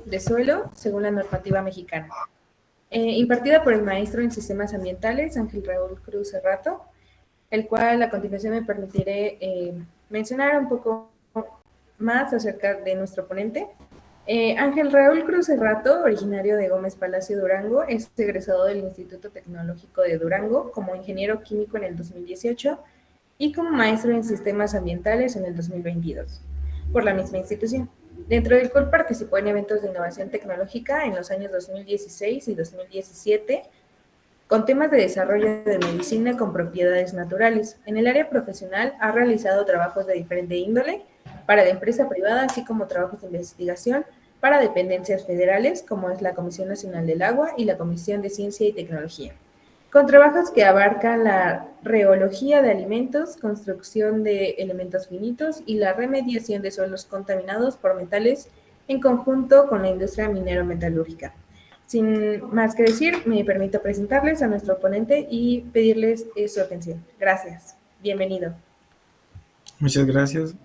de suelo según la normativa mexicana, impartida por el maestro en sistemas ambientales, Ángel Raúl Cruz Cerrato, el cual a continuación me permitiré mencionar un poco más acerca de nuestro ponente. Ángel Raúl Cruz Cerrato, originario de Gómez Palacio, Durango, es egresado del Instituto Tecnológico de Durango como ingeniero químico en el 2018 y como maestro en sistemas ambientales en el 2022 por la misma institución, dentro del cual participó en eventos de innovación tecnológica en los años 2016 y 2017 con temas de desarrollo de medicina con propiedades naturales. En el área profesional ha realizado trabajos de diferente índole para la empresa privada, así como trabajos de investigación para dependencias federales, como es la Comisión Nacional del Agua y la Comisión de Ciencia y Tecnología, con trabajos que abarcan la reología de alimentos, construcción de elementos finitos y la remediación de suelos contaminados por metales en conjunto con la industria minero-metalúrgica. Sin más que decir, me permito presentarles a nuestro ponente y pedirles su atención. Gracias. Bienvenido. Muchas gracias.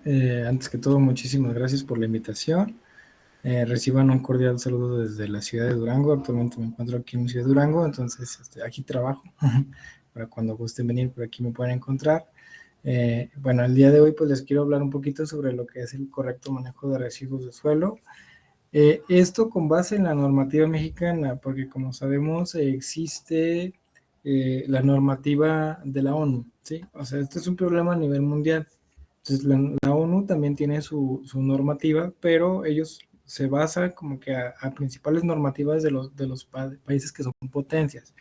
Antes que todo, muchísimas gracias por la invitación. Reciban un cordial saludo desde la ciudad de Durango. Actualmente me encuentro aquí en la ciudad de Durango, entonces aquí trabajo. Para cuando gusten venir por aquí me pueden encontrar. Bueno, el día de hoy pues les quiero hablar un poquito sobre lo que es el correcto manejo de residuos de suelo. Esto con base en la normativa mexicana, porque como sabemos existe la normativa de la ONU, ¿sí? O sea, este es un problema a nivel mundial. Entonces la ONU también tiene su normativa, pero ellos se basan como que a principales normativas de los países que son potencias.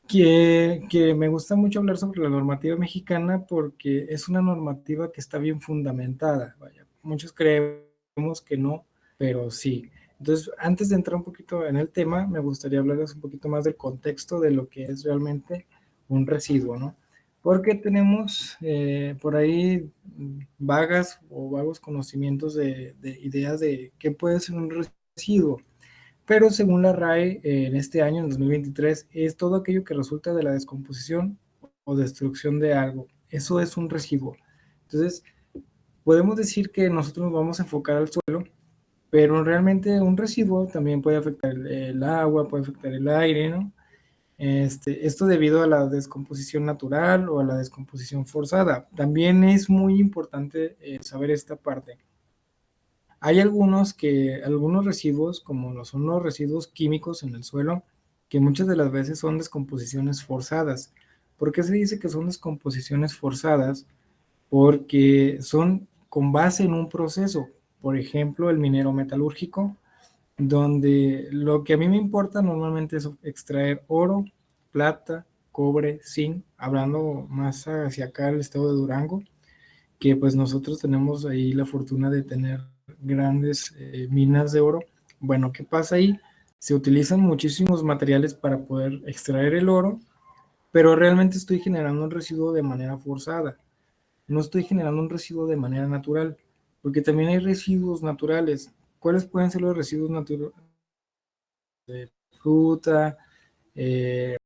Que me gusta mucho hablar sobre la normativa mexicana porque es una normativa que está bien fundamentada. Vaya, muchos creemos que no, pero sí. Entonces, antes de entrar un poquito en el tema, me gustaría hablarles un poquito más del contexto de lo que es realmente un residuo, ¿no? Porque tenemos por ahí vagas o vagos conocimientos de ideas de qué puede ser un residuo. Pero según la RAE, en este año, en 2023, es todo aquello que resulta de la descomposición o destrucción de algo. Eso es un residuo. Entonces, podemos decir que nosotros nos vamos a enfocar al suelo, pero realmente un residuo también puede afectar el agua, puede afectar el aire, ¿no? Esto debido a la descomposición natural o a la descomposición forzada. También es muy importante saber esta parte. Hay algunos residuos, como son los residuos químicos en el suelo, que muchas de las veces son descomposiciones forzadas. ¿Por qué se dice que son descomposiciones forzadas? Porque son con base en un proceso. Por ejemplo, el minero metalúrgico, donde lo que a mí me importa normalmente es extraer oro, plata, cobre, zinc, hablando más hacia acá el estado de Durango, que pues nosotros tenemos ahí la fortuna de tener grandes minas de oro. Bueno, ¿qué pasa ahí? Se utilizan muchísimos materiales para poder extraer el oro, pero realmente estoy generando un residuo de manera forzada. No estoy generando un residuo de manera natural, porque también hay residuos naturales. ¿Cuáles pueden ser los residuos naturales? De fruta, eh,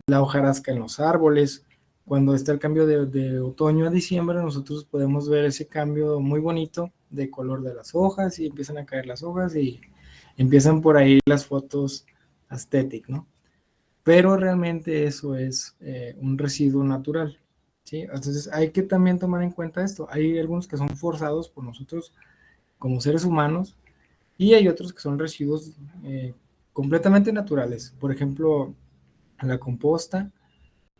la hojarasca en los árboles. Cuando está el cambio de otoño a diciembre, nosotros podemos ver ese cambio muy bonito de color de las hojas y empiezan a caer las hojas y empiezan por ahí las fotos aesthetic, ¿no? Pero realmente eso es un residuo natural, ¿sí? Entonces hay que también tomar en cuenta esto. Hay algunos que son forzados por nosotros como seres humanos y hay otros que son residuos completamente naturales. Por ejemplo, la composta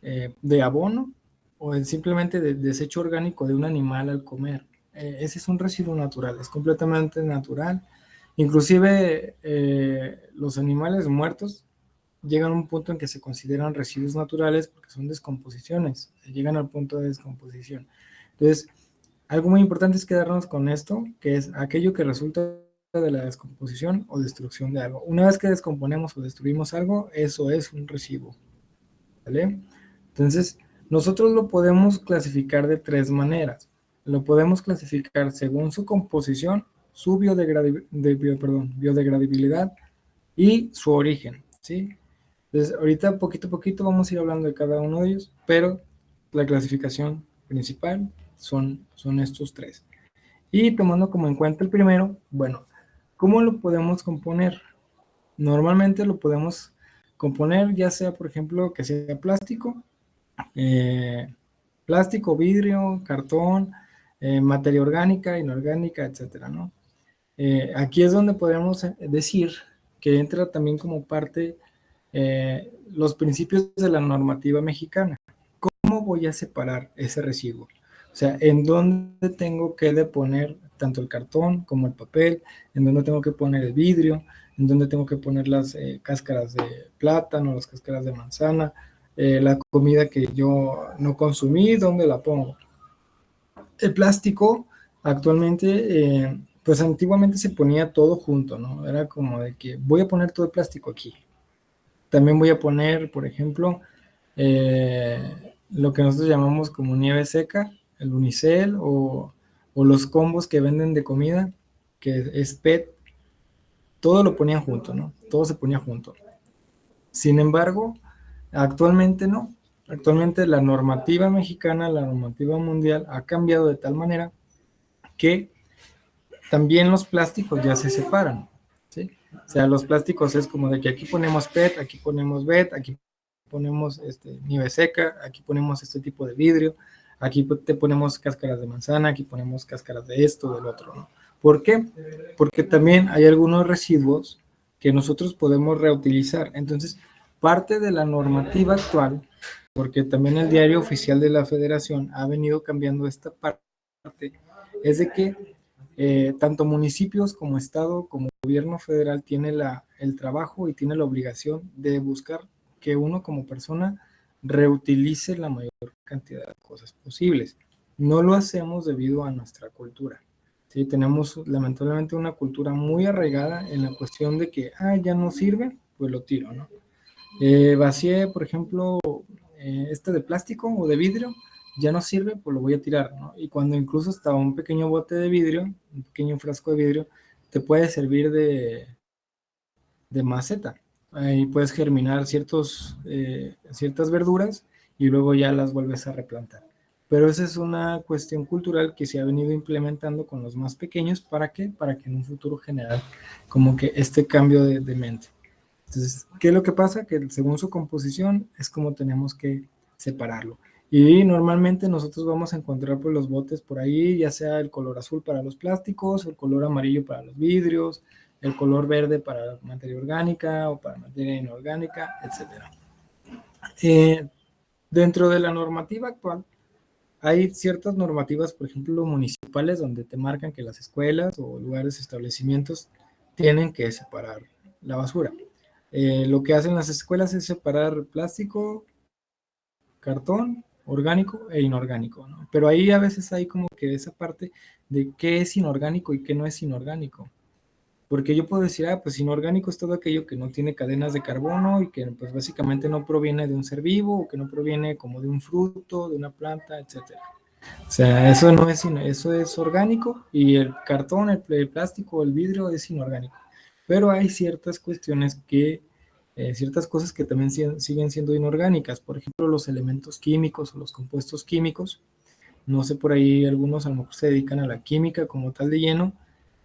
de abono o simplemente de desecho orgánico de un animal al comer. Ese es un residuo natural, es completamente natural. Inclusive los animales muertos llegan a un punto en que se consideran residuos naturales porque son descomposiciones, llegan al punto de descomposición. Entonces, algo muy importante es quedarnos con esto, que es aquello que resulta de la descomposición o destrucción de algo. Una vez que descomponemos o destruimos algo, eso es un residuo, ¿vale? Entonces, nosotros lo podemos clasificar de tres maneras. Lo podemos clasificar según su composición, su biodegradabilidad y su origen, ¿sí? Entonces, ahorita poquito a poquito vamos a ir hablando de cada uno de ellos, pero la clasificación principal son estos tres. Y tomando como en cuenta el primero, bueno, ¿Cómo lo podemos componer? Normalmente lo podemos componer ya sea, por ejemplo, que sea plástico, vidrio, cartón, materia orgánica, inorgánica, etcétera, ¿no? Aquí es donde podemos decir que entra también como parte los principios de la normativa mexicana. ¿Cómo voy a separar ese residuo? O sea, ¿en dónde tengo que deponer tanto el cartón como el papel? ¿En dónde tengo que poner el vidrio? ¿En dónde tengo que poner las cáscaras de plátano, las cáscaras de manzana? La comida que yo no consumí, ¿dónde la pongo? El plástico actualmente, pues antiguamente se ponía todo junto, ¿no? Era como de que voy a poner todo el plástico aquí. También voy a poner, por ejemplo, lo que nosotros llamamos como nieve seca, el unicel o los combos que venden de comida, que es PET, todo lo ponían junto, ¿no? Todo se ponía junto. Sin embargo, actualmente no. Actualmente la normativa mexicana, la normativa mundial ha cambiado de tal manera que también los plásticos ya se separan, ¿sí? O sea, los plásticos es como de que aquí ponemos PET, aquí ponemos BET, aquí ponemos nieve seca, aquí ponemos este tipo de vidrio, aquí te ponemos cáscaras de manzana, aquí ponemos cáscaras de esto, del otro, ¿no? ¿Por qué? Porque también hay algunos residuos que nosotros podemos reutilizar. Entonces, parte de la normativa actual, porque también el diario oficial de la Federación ha venido cambiando esta parte, es de que tanto municipios como Estado, como gobierno federal tiene el trabajo y tiene la obligación de buscar que uno como persona reutilice la mayor cantidad de cosas posibles. No lo hacemos debido a nuestra cultura. ¿Sí? Tenemos lamentablemente una cultura muy arraigada en la cuestión de que, ya no sirve, pues lo tiro, ¿no? Vacié, por ejemplo, de plástico o de vidrio, ya no sirve, pues lo voy a tirar, ¿no? Y cuando incluso hasta un pequeño bote de vidrio, un pequeño frasco de vidrio, te puede servir de maceta. Ahí puedes germinar ciertas verduras y luego ya las vuelves a replantar. Pero esa es una cuestión cultural que se ha venido implementando con los más pequeños. ¿Para qué? Para que en un futuro general como que este cambio de mente. Entonces, ¿qué es lo que pasa? Que según su composición es como tenemos que separarlo. Y normalmente nosotros vamos a encontrar pues, los botes por ahí, ya sea el color azul para los plásticos, el color amarillo para los vidrios, el color verde para materia orgánica o para materia inorgánica, etc. Dentro de la normativa actual, hay ciertas normativas, por ejemplo, municipales, donde te marcan que las escuelas o lugares, establecimientos, tienen que separar la basura. Lo que hacen las escuelas es separar plástico, cartón, orgánico e inorgánico, ¿no? Pero ahí a veces hay como que esa parte de qué es inorgánico y qué no es inorgánico. Porque yo puedo decir, pues inorgánico es todo aquello que no tiene cadenas de carbono y que pues básicamente no proviene de un ser vivo o que no proviene como de un fruto, de una planta, etcétera. O sea, eso no es, eso es orgánico y el cartón, el plástico, el vidrio es inorgánico. Pero hay ciertas cuestiones ciertas cosas que también siguen siendo inorgánicas. Por ejemplo, los elementos químicos o los compuestos químicos. No sé, por ahí algunos a lo mejor se dedican a la química como tal de lleno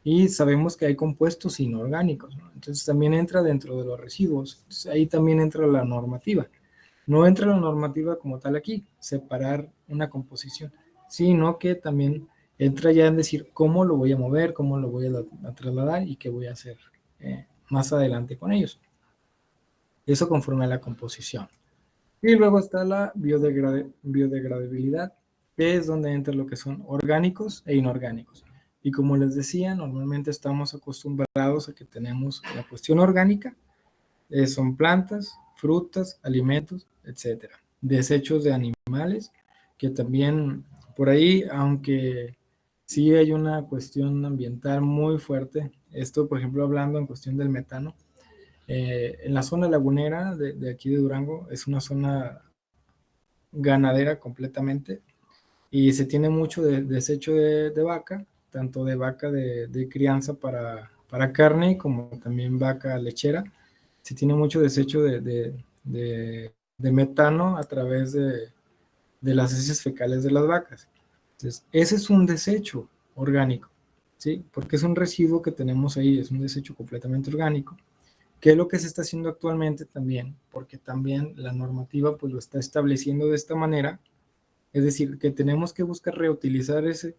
y sabemos que hay compuestos inorgánicos, ¿no? Entonces también entra dentro de los residuos. Entonces, ahí también entra la normativa. No entra la normativa como tal aquí, separar una composición, sino que también entra ya en decir cómo lo voy a mover, cómo lo voy a trasladar y qué voy a hacer más adelante con ellos. Eso conforme a la composición. Y luego está la biodegradabilidad, que es donde entra lo que son orgánicos e inorgánicos. Y como les decía, normalmente estamos acostumbrados a que tenemos la cuestión orgánica, son plantas, frutas, alimentos, etcétera. Desechos de animales, que también por ahí, aunque sí hay una cuestión ambiental muy fuerte, esto por ejemplo hablando en cuestión del metano, en la zona lagunera de aquí de Durango es una zona ganadera completamente y se tiene mucho desecho de vaca, tanto de vaca de crianza para carne como también vaca lechera. Se tiene mucho desecho de metano a través de las heces fecales de las vacas. Entonces, ese es un desecho orgánico, ¿sí? Porque es un residuo que tenemos ahí, es un desecho completamente orgánico. ¿Qué es lo que se está haciendo actualmente también? Porque también la normativa pues lo está estableciendo de esta manera, es decir, que tenemos que buscar reutilizar ese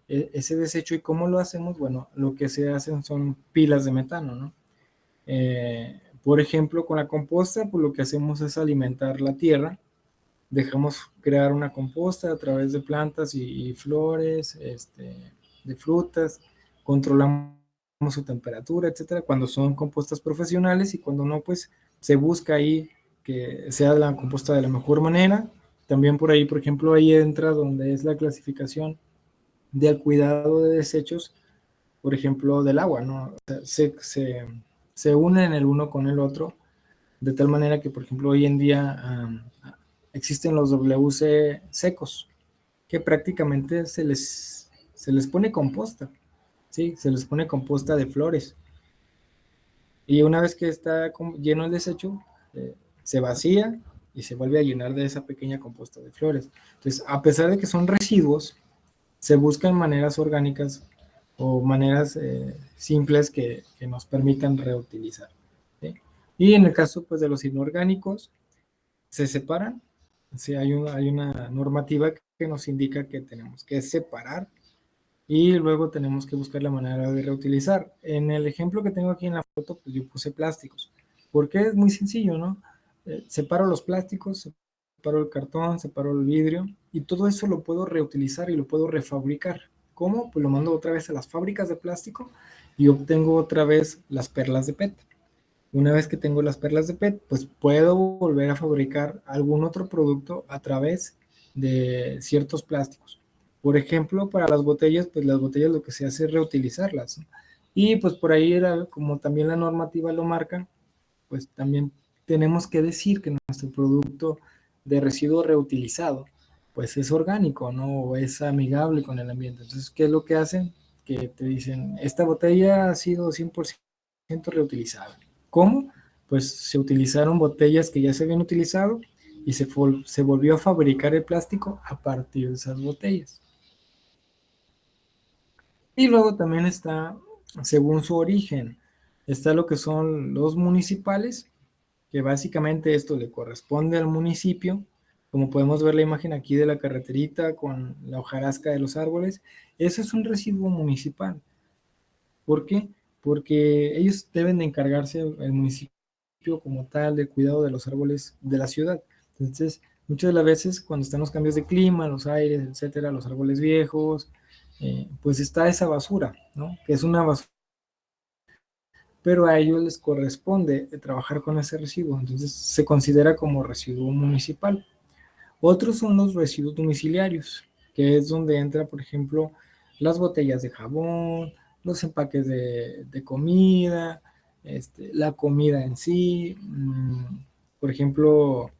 desecho. ¿Y cómo lo hacemos? Bueno, lo que se hacen son pilas de metano, ¿no? Por ejemplo, con la composta, pues lo que hacemos es alimentar la tierra, dejamos crear una composta a través de plantas y flores, de frutas, controlamos su temperatura, etcétera, cuando son compostas profesionales, y cuando no, pues se busca ahí que sea la composta de la mejor manera. También por ahí, por ejemplo, ahí entra donde es la clasificación del cuidado de desechos, por ejemplo, del agua, ¿no? O sea, se unen el uno con el otro, de tal manera que, por ejemplo, hoy en día existen los WC secos, que prácticamente se les pone composta, ¿sí? Se les pone composta de flores. Y una vez que está lleno el desecho, se vacía y se vuelve a llenar de esa pequeña composta de flores. Entonces, a pesar de que son residuos, se buscan maneras orgánicas o maneras simples que nos permitan reutilizar, ¿sí? Y en el caso pues, de los inorgánicos, se separan. Sí, hay una normativa que nos indica que tenemos que separar y luego tenemos que buscar la manera de reutilizar. En el ejemplo que tengo aquí en la foto, pues yo puse plásticos, porque es muy sencillo, ¿no? Separo los plásticos, separo el cartón, separo el vidrio, y todo eso lo puedo reutilizar y lo puedo refabricar. ¿Cómo? Pues lo mando otra vez a las fábricas de plástico y obtengo otra vez las perlas de PET. Una vez que tengo las perlas de PET, pues puedo volver a fabricar algún otro producto a través de ciertos plásticos. Por ejemplo, para las botellas, pues las botellas lo que se hace es reutilizarlas, ¿no? Y pues por ahí era, como también la normativa lo marca, pues también tenemos que decir que nuestro producto de residuo reutilizado, pues es orgánico, ¿no? O es amigable con el ambiente. Entonces, ¿qué es lo que hacen? Que te dicen, esta botella ha sido 100% reutilizada. ¿Cómo? Pues se utilizaron botellas que ya se habían utilizado y se volvió a fabricar el plástico a partir de esas botellas. Y luego también está, según su origen, está lo que son los municipales, que básicamente esto le corresponde al municipio. Como podemos ver la imagen aquí de la carreterita con la hojarasca de los árboles, eso es un residuo municipal. ¿Por qué? Porque ellos deben de encargarse, el municipio como tal, del cuidado de los árboles de la ciudad. Entonces, muchas de las veces cuando están los cambios de clima, los aires, etcétera, los árboles viejos, pues está esa basura, ¿no? Que es una basura, pero a ellos les corresponde trabajar con ese residuo, entonces se considera como residuo municipal. Otros son los residuos domiciliarios, que es donde entra, por ejemplo, las botellas de jabón, los empaques de comida, la comida en sí. Por ejemplo,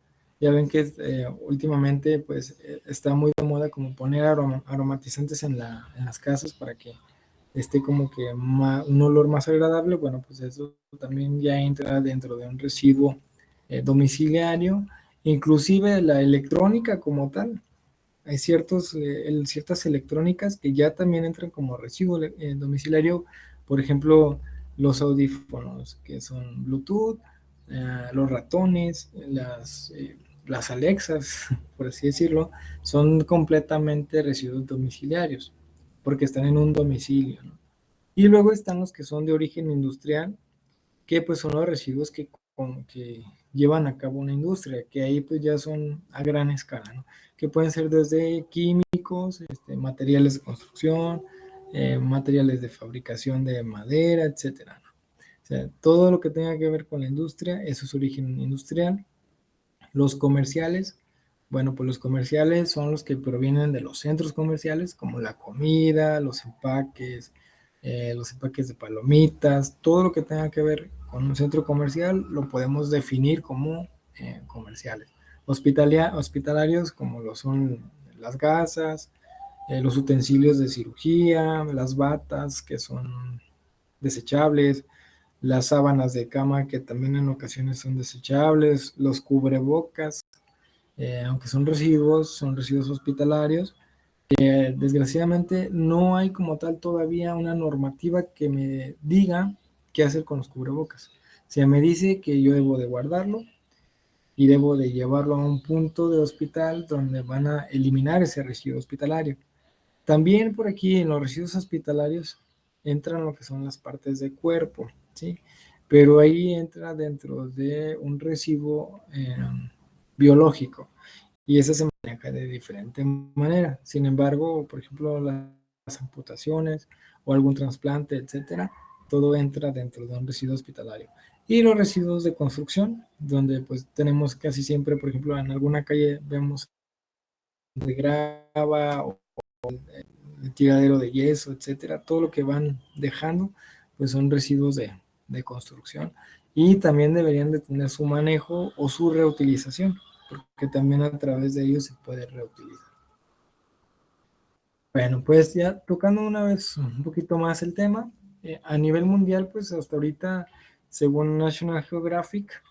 ya ven que últimamente pues, está muy de moda como poner aromatizantes en las casas para que esté como que un olor más agradable. Bueno, pues eso también ya entra dentro de un residuo domiciliario. Inclusive la electrónica como tal. Hay ciertas electrónicas que ya también entran como residuo domiciliario. Por ejemplo, los audífonos que son Bluetooth, los ratones, las Alexas, por así decirlo, son completamente residuos domiciliarios porque están en un domicilio, ¿no? Y luego están los que son de origen industrial, que pues son los residuos que llevan a cabo una industria, que ahí pues ya son a gran escala, ¿no? Que pueden ser desde químicos, materiales de construcción, materiales de fabricación de madera, etcétera, ¿no? O sea, todo lo que tenga que ver con la industria, eso es origen industrial. Los comerciales, bueno, pues los comerciales son los que provienen de los centros comerciales, como la comida, los empaques de palomitas, todo lo que tenga que ver con un centro comercial lo podemos definir como comerciales. Hospitalarios, como lo son las gasas, los utensilios de cirugía, las batas que son desechables, las sábanas de cama que también en ocasiones son desechables, los cubrebocas, aunque son residuos hospitalarios, Desgraciadamente no hay como tal todavía una normativa que me diga qué hacer con los cubrebocas. Se me dice que yo debo de guardarlo y debo de llevarlo a un punto de hospital donde van a eliminar ese residuo hospitalario. También por aquí en los residuos hospitalarios entran lo que son las partes de cuerpo, ¿sí? Pero ahí entra dentro de un residuo biológico y ese se maneja de diferente manera. Sin embargo, por ejemplo, las amputaciones o algún trasplante, etcétera, todo entra dentro de un residuo hospitalario. Y los residuos de construcción, donde pues tenemos casi siempre, por ejemplo, en alguna calle vemos de grava o el tiradero de yeso, etcétera, todo lo que van dejando, pues son residuos de construcción y también deberían de tener su manejo o su reutilización, porque también a través de ellos se puede reutilizar. Bueno, pues ya tocando una vez un poquito más el tema, a nivel mundial, pues hasta ahorita, según National Geographic,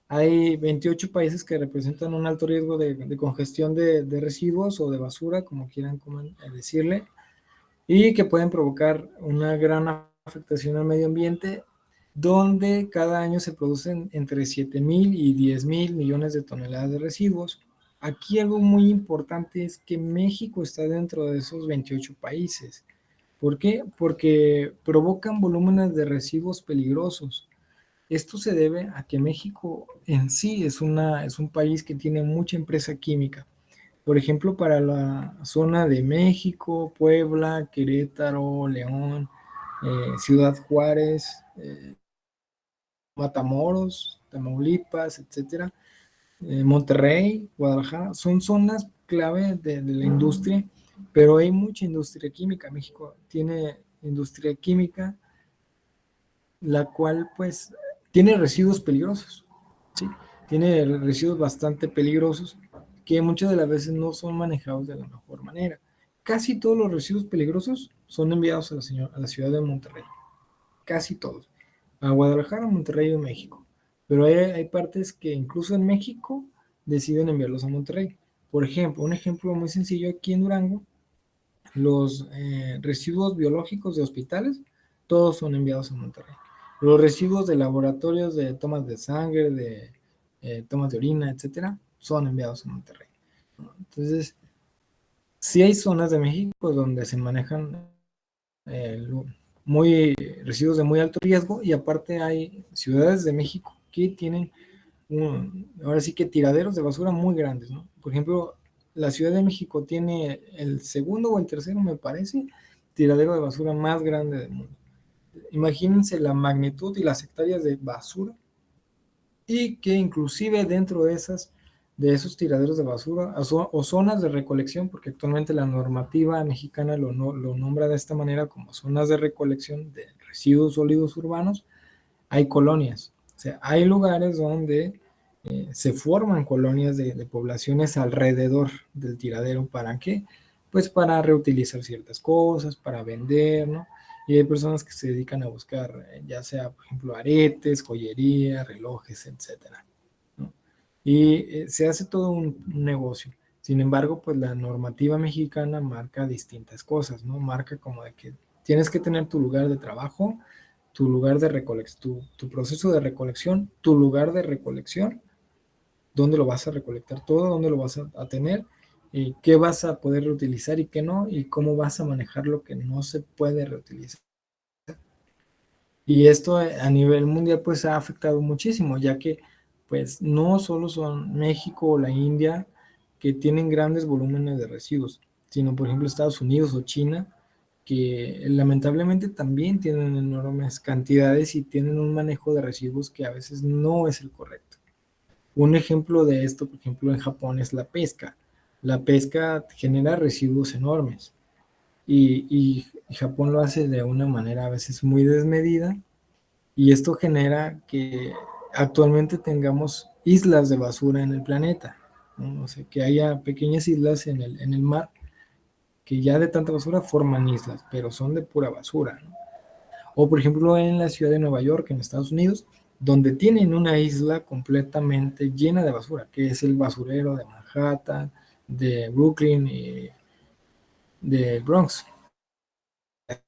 hay 28 países que representan un alto riesgo de congestión de residuos o de basura, como quieran decirle, y que pueden provocar una gran afectación al medio ambiente, donde cada año se producen entre 7,000 y 10,000 millones de toneladas de residuos. Aquí algo muy importante es que México está dentro de esos 28 países. ¿Por qué? Porque provocan volúmenes de residuos peligrosos. Esto se debe a que México en sí es un país que tiene mucha empresa química. Por ejemplo, para la zona de México, Puebla, Querétaro, León, Ciudad Juárez, Matamoros, Tamaulipas, etcétera, Monterrey, Guadalajara, son zonas clave de la industria, pero hay mucha industria química. México tiene industria química, la cual pues tiene residuos peligrosos, ¿sí? Tiene residuos bastante peligrosos que muchas de las veces no son manejados de la mejor manera. Casi todos los residuos peligrosos son enviados a la ciudad de Monterrey, casi todos, a Guadalajara, Monterrey y México. Pero hay partes que incluso en México deciden enviarlos a Monterrey. Por ejemplo, un ejemplo muy sencillo aquí en Durango, los residuos biológicos de hospitales, todos son enviados a Monterrey. Los residuos de laboratorios de tomas de sangre, de tomas de orina, etcétera, son enviados a Monterrey. Entonces, sí hay zonas de México donde se manejan eh, residuos de muy alto riesgo y aparte hay ciudades de México que tienen ahora sí que tiraderos de basura muy grandes, ¿no? Por ejemplo, la Ciudad de México tiene el segundo o el tercero, me parece, tiradero de basura más grande del mundo. Imagínense la magnitud y las hectáreas de basura y que inclusive dentro de esos tiraderos de basura o zonas de recolección, porque actualmente la normativa mexicana lo nombra de esta manera como zonas de recolección de residuos sólidos urbanos, hay colonias. O sea, hay lugares donde se forman colonias de poblaciones alrededor del tiradero. ¿Para qué? Pues para reutilizar ciertas cosas, para vender, ¿no? Y hay personas que se dedican a buscar, ya sea, por ejemplo, aretes, joyería, relojes, etcétera, ¿no? Y se hace todo un negocio. Sin embargo, pues la normativa mexicana marca distintas cosas, ¿no? Marca como de que tienes que tener tu lugar de trabajo, tu lugar de recolección, tu proceso de recolección, tu lugar de recolección, dónde lo vas a recolectar todo, dónde lo vas a tener, y qué vas a poder reutilizar y qué no, y cómo vas a manejar lo que no se puede reutilizar. Y esto a nivel mundial pues ha afectado muchísimo, ya que pues no solo son México o la India que tienen grandes volúmenes de residuos, sino por ejemplo Estados Unidos o China, que lamentablemente también tienen enormes cantidades y tienen un manejo de residuos que a veces no es el correcto. Un ejemplo de esto, por ejemplo, en Japón es la pesca. La pesca genera residuos enormes y Japón lo hace de una manera a veces muy desmedida y esto genera que actualmente tengamos islas de basura en el planeta, ¿no? O sea, que haya pequeñas islas en el mar que ya de tanta basura forman islas, pero son de pura basura, ¿no? O por ejemplo en la ciudad de Nueva York, en Estados Unidos, donde tienen una isla completamente llena de basura, que es el basurero de Manhattan, de Brooklyn del Bronx. Las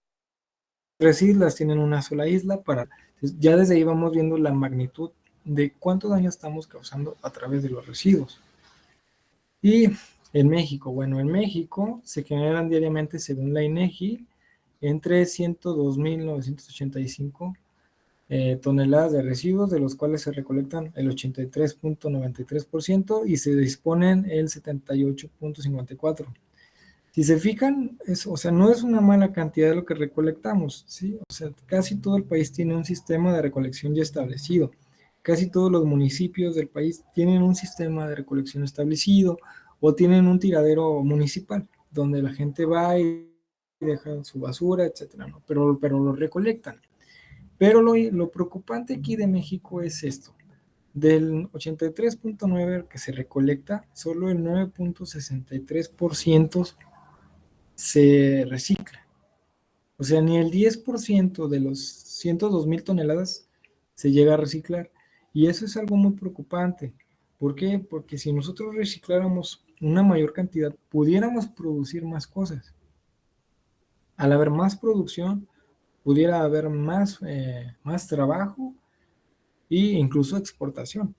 3 islas tienen una sola isla para... Ya desde ahí vamos viendo la magnitud de cuánto daño estamos causando a través de los residuos. Y en México, bueno, en México se generan diariamente, según la INEGI, entre 102.985 toneladas de residuos, de los cuales se recolectan el 83.93% y se disponen el 78.54%. Si se fijan, o sea, no es una mala cantidad de lo que recolectamos, ¿sí? O sea, casi todo el país tiene un sistema de recolección ya establecido. Casi todos los municipios del país tienen un sistema de recolección establecido o tienen un tiradero municipal donde la gente va y deja su basura, etcétera, ¿no? Pero lo recolectan. Pero lo preocupante aquí de México es esto. Del 83.9% que se recolecta, solo el 9.63% se recicla. O sea, ni el 10% de los 102.000 toneladas se llega a reciclar. Y eso es algo muy preocupante. ¿Por qué? Porque si nosotros recicláramos una mayor cantidad, pudiéramos producir más cosas. Al haber más producción, pudiera haber más trabajo e incluso exportación.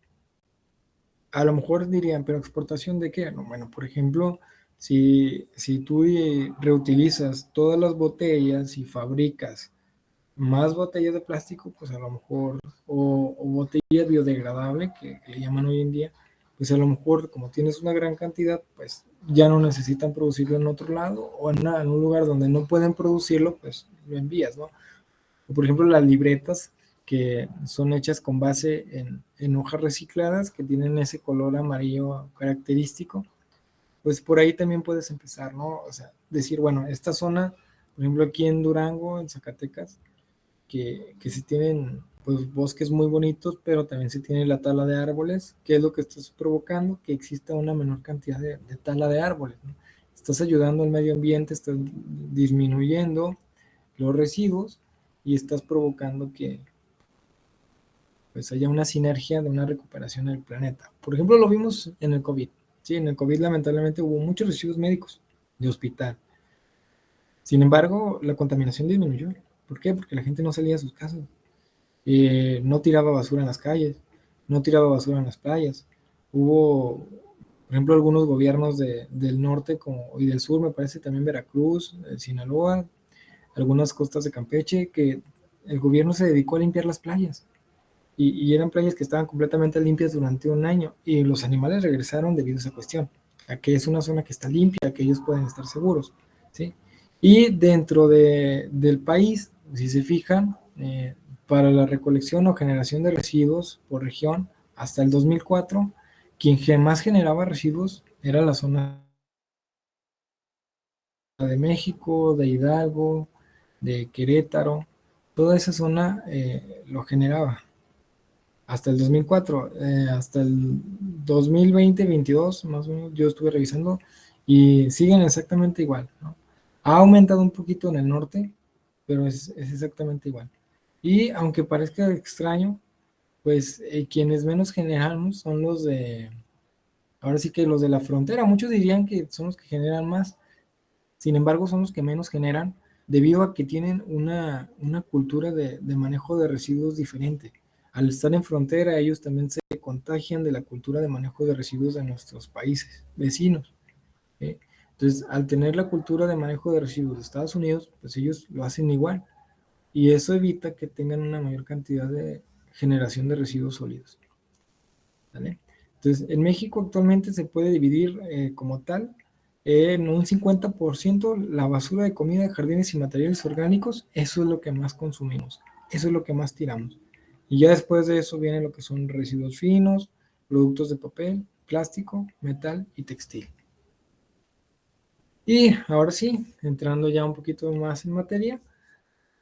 A lo mejor dirían, pero exportación de qué? No, bueno, por ejemplo, si tú reutilizas todas las botellas y fabricas más botellas de plástico, pues a lo mejor, o botella biodegradable, que le llaman hoy en día, pues a lo mejor como tienes una gran cantidad, pues ya no necesitan producirlo en otro lado, o en un lugar donde no pueden producirlo, pues lo envías, ¿no? O por ejemplo, las libretas que son hechas con base en hojas recicladas que tienen ese color amarillo característico, pues por ahí también puedes empezar, ¿no? O sea, decir, bueno, esta zona, por ejemplo, aquí en Durango, en Zacatecas, que se tienen pues bosques muy bonitos, pero también se tiene la tala de árboles, que es lo que estás provocando, que exista una menor cantidad de tala de árboles, ¿no? Estás ayudando al medio ambiente, estás disminuyendo los residuos y estás provocando que pues haya una sinergia de una recuperación del planeta. Por ejemplo, lo vimos en el COVID. Sí, en el COVID lamentablemente hubo muchos residuos médicos de hospital. Sin embargo, la contaminación disminuyó. ¿Por qué? Porque la gente no salía a sus casas. No tiraba basura en las calles, no tiraba basura en las playas. Hubo, por ejemplo, algunos gobiernos del norte y del sur, me parece también Veracruz, Sinaloa, algunas costas de Campeche, que el gobierno se dedicó a limpiar las playas. Y eran playas que estaban completamente limpias durante un año y los animales regresaron debido a esa cuestión, a que es una zona que está limpia, que ellos pueden estar seguros, ¿sí? Y dentro del país, si se fijan, para la recolección o generación de residuos por región, hasta el 2004, quien más generaba residuos era la zona de México, de Hidalgo, de Querétaro, toda esa zona lo generaba hasta el 2004, hasta el 2020-22, más o menos, yo estuve revisando y siguen exactamente igual, ¿no? Ha aumentado un poquito en el norte, pero es exactamente igual. Y aunque parezca extraño, pues quienes menos generamos son ahora sí que los de la frontera. Muchos dirían que son los que generan más, sin embargo son los que menos generan debido a que tienen una cultura de manejo de residuos diferente. Al estar en frontera, ellos también se contagian de la cultura de manejo de residuos de nuestros países vecinos, ¿sí? Entonces, al tener la cultura de manejo de residuos de Estados Unidos, pues ellos lo hacen igual y eso evita que tengan una mayor cantidad de generación de residuos sólidos, ¿vale? Entonces, en México actualmente se puede dividir como tal en un 50% la basura de comida, jardines y materiales orgánicos. Eso es lo que más consumimos, eso es lo que más tiramos. Y ya después de eso viene lo que son residuos finos, productos de papel, plástico, metal y textil. Y ahora sí, entrando ya un poquito más en materia,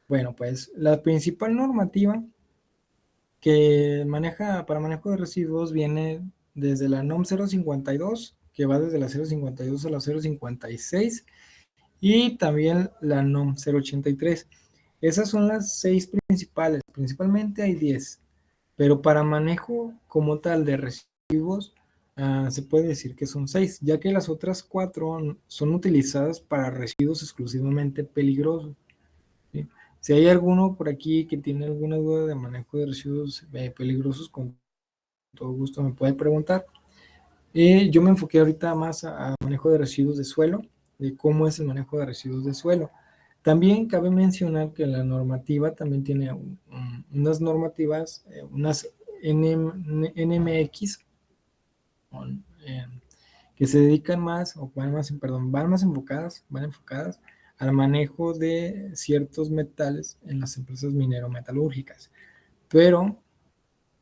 bueno, pues la principal normativa que maneja para manejo de residuos viene desde la NOM 052, que va desde la 052 a la 056, y también la NOM 083. Esas son las 6 principalmente hay 10, pero para manejo como tal de residuos se puede decir que son 6, ya que las otras 4 son utilizadas para residuos exclusivamente peligrosos, ¿sí? Si hay alguno por aquí que tiene alguna duda de manejo de residuos peligrosos, con todo gusto me puede preguntar. Yo me enfoqué ahorita más a manejo de residuos de suelo, de cómo es el manejo de residuos de suelo. También cabe mencionar que la normativa también tiene unas normativas, unas NMX, eh, que se dedican más, o van más, perdón, van enfocadas al manejo de ciertos metales en las empresas minero-metalúrgicas. Pero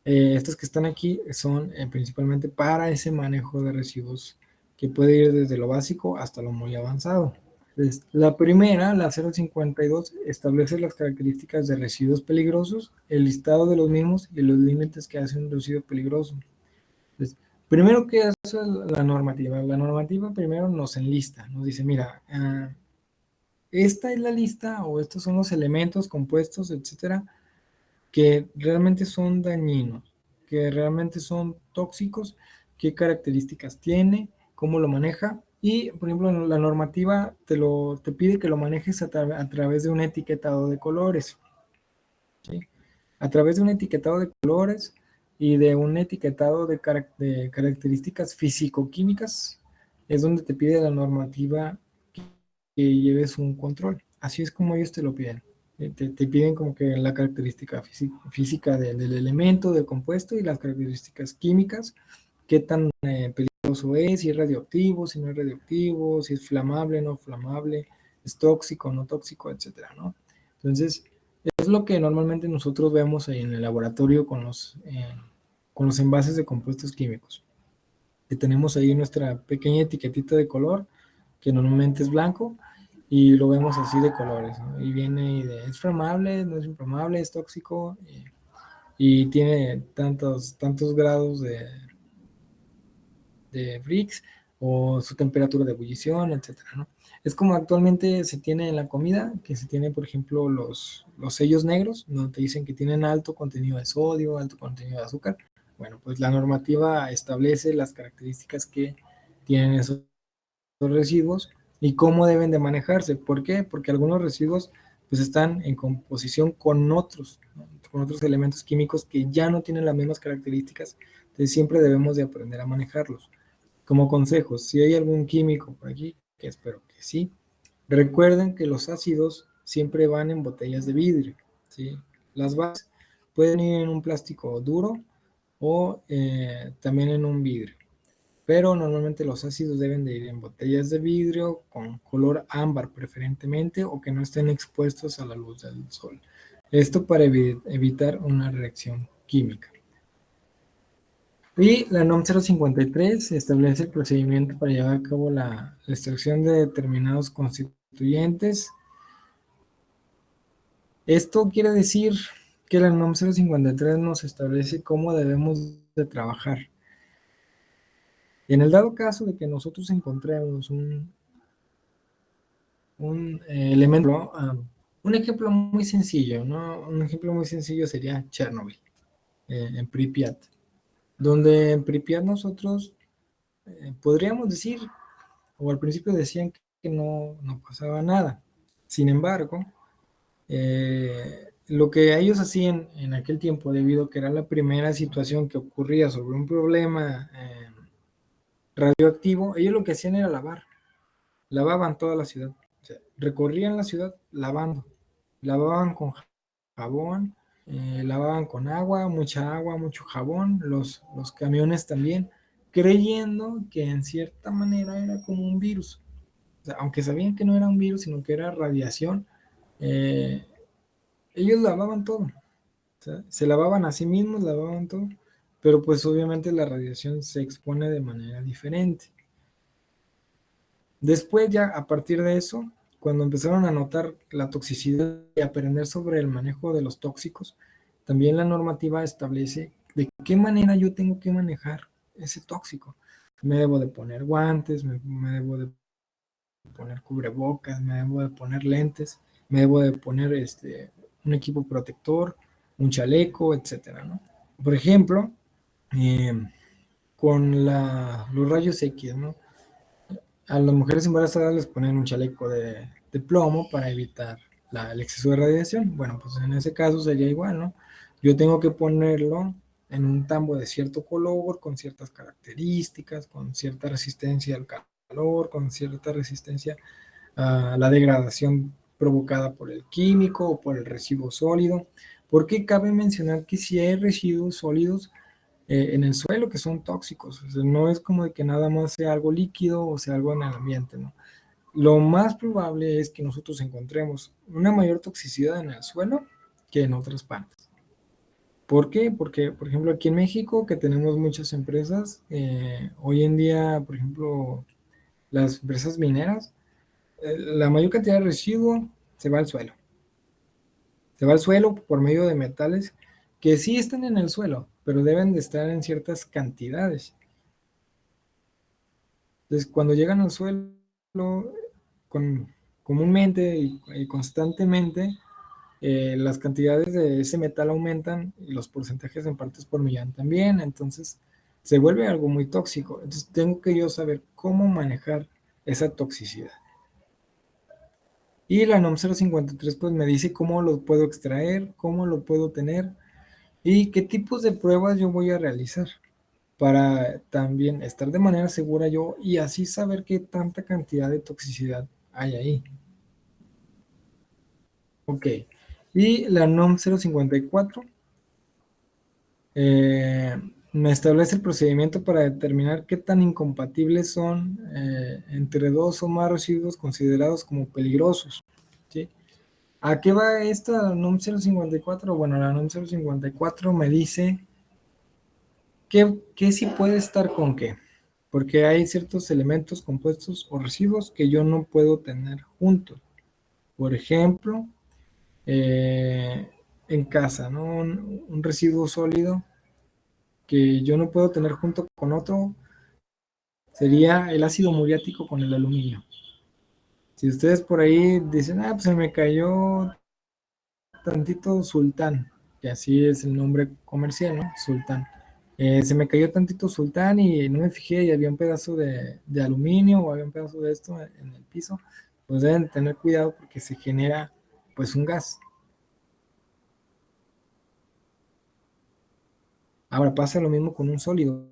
estas que están aquí son principalmente para ese manejo de residuos que puede ir desde lo básico hasta lo muy avanzado. Entonces, la primera, la 052, establece las características de residuos peligrosos, el listado de los mismos y los límites que hacen un residuo peligroso. Entonces, primero, ¿qué hace la normativa? La normativa primero nos enlista, nos dice, mira, esta es la lista o estos son los elementos, compuestos, etcétera, que realmente son dañinos, que realmente son tóxicos, qué características tiene, cómo lo maneja. Y, por ejemplo, la normativa te pide que lo manejes a través de un etiquetado de colores, ¿sí? A través de un etiquetado de colores y de un etiquetado de características físico-químicas, es donde te pide la normativa que lleves un control. Así es como ellos te lo piden. Te piden como que la característica física del elemento, del compuesto, y las características químicas, qué tan peligroso es, si es radioactivo, si no es radioactivo, si es flamable, no flamable, es tóxico, no tóxico, etcétera, ¿no? Entonces, es lo que normalmente nosotros vemos ahí en el laboratorio con los envases de compuestos químicos. Que tenemos ahí nuestra pequeña etiquetita de color, que normalmente es blanco, y lo vemos así de colores, ¿no? Y viene de, es flamable, no es inflamable, es tóxico, y tiene tantos grados de Brix, o su temperatura de ebullición, etcétera, ¿no? Es como actualmente se tiene en la comida, que se tiene, por ejemplo, los sellos negros, donde te dicen que tienen alto contenido de sodio, alto contenido de azúcar. Bueno, pues la normativa establece las características que tienen esos residuos y cómo deben de manejarse. ¿Por qué? Porque algunos residuos pues están en composición con otros, ¿no? Con otros elementos químicos que ya no tienen las mismas características. Entonces siempre debemos de aprender a manejarlos. Como consejos, si hay algún químico por aquí, que espero que sí, recuerden que los ácidos siempre van en botellas de vidrio, ¿sí? Las bases pueden ir en un plástico duro o también en un vidrio, pero normalmente los ácidos deben de ir en botellas de vidrio con color ámbar preferentemente, o que no estén expuestos a la luz del sol. Esto para evitar una reacción química. Y la NOM 053 establece el procedimiento para llevar a cabo la extracción de determinados constituyentes. Esto quiere decir que la NOM 053 nos establece cómo debemos de trabajar. En el dado caso de que nosotros encontremos un elemento, un ejemplo muy sencillo, ¿no? Un ejemplo muy sencillo sería Chernobyl, en Pripyat, donde en Pripyat nosotros podríamos decir, o al principio decían que no pasaba nada. Sin embargo, lo que ellos hacían en aquel tiempo, debido a que era la primera situación que ocurría sobre un problema radioactivo, ellos lo que hacían era lavaban toda la ciudad. O sea, recorrían la ciudad lavando, lavaban con jabón, lavaban con agua, mucho jabón, los camiones también, creyendo que en cierta manera era como un virus. O sea, aunque sabían que no era un virus, sino que era radiación, eh, ellos lavaban todo. O sea, se lavaban a sí mismos, lavaban todo, pero pues obviamente la radiación se expone de manera diferente. Después ya a partir de eso, cuando empezaron a notar la toxicidad y aprender sobre el manejo de los tóxicos, también la normativa establece de qué manera yo tengo que manejar ese tóxico. Me debo de poner guantes, me debo de poner cubrebocas, me debo de poner lentes, me debo de poner un equipo protector, un chaleco, etcétera, ¿no? Por ejemplo, eh, con los rayos X, ¿no? A las mujeres embarazadas les ponen un chaleco de plomo para evitar el exceso de radiación. Bueno, pues en ese caso sería igual, ¿no? Yo tengo que ponerlo en un tambo de cierto color, con ciertas características, con cierta resistencia al calor, con cierta resistencia a la degradación provocada por el químico o por el residuo sólido. Porque cabe mencionar que si hay residuos sólidos en el suelo que son tóxicos, o sea, no es como de que nada más sea algo líquido o sea algo en el ambiente, ¿no? Lo más probable es que nosotros encontremos una mayor toxicidad en el suelo que en otras partes. ¿Por qué? Porque, por ejemplo, aquí en México, que tenemos muchas empresas, hoy en día, por ejemplo, las empresas mineras, la mayor cantidad de residuo se va al suelo. Se va al suelo por medio de metales que sí están en el suelo, pero deben de estar en ciertas cantidades. Entonces, cuando llegan al suelo, con, comúnmente y constantemente, las cantidades de ese metal aumentan y los porcentajes en partes por millón también. Entonces, se vuelve algo muy tóxico. Entonces, tengo que yo saber cómo manejar esa toxicidad. Y la NOM 053 pues me dice cómo lo puedo extraer, cómo lo puedo tener y qué tipos de pruebas yo voy a realizar para también estar de manera segura yo y así saber qué tanta cantidad de toxicidad hay ahí. Ok. Y la NOM 054 me establece el procedimiento para determinar qué tan incompatibles son entre dos o más residuos considerados como peligrosos. ¿Sí? ¿A qué va esta NOM 054? Bueno, la NOM 054 me dice qué sí puede estar con qué, porque hay ciertos elementos, compuestos o residuos que yo no puedo tener juntos. Por ejemplo, en casa, ¿no? Un residuo sólido que yo no puedo tener junto con otro sería el ácido muriático con el aluminio. Si ustedes por ahí dicen, pues se me cayó tantito sultán, que así es el nombre comercial, ¿no? Sultán. Se me cayó tantito sultán y no me fijé y había un pedazo de aluminio o había un pedazo de esto en el piso, pues deben tener cuidado porque se genera pues un gas. Ahora pasa lo mismo con un sólido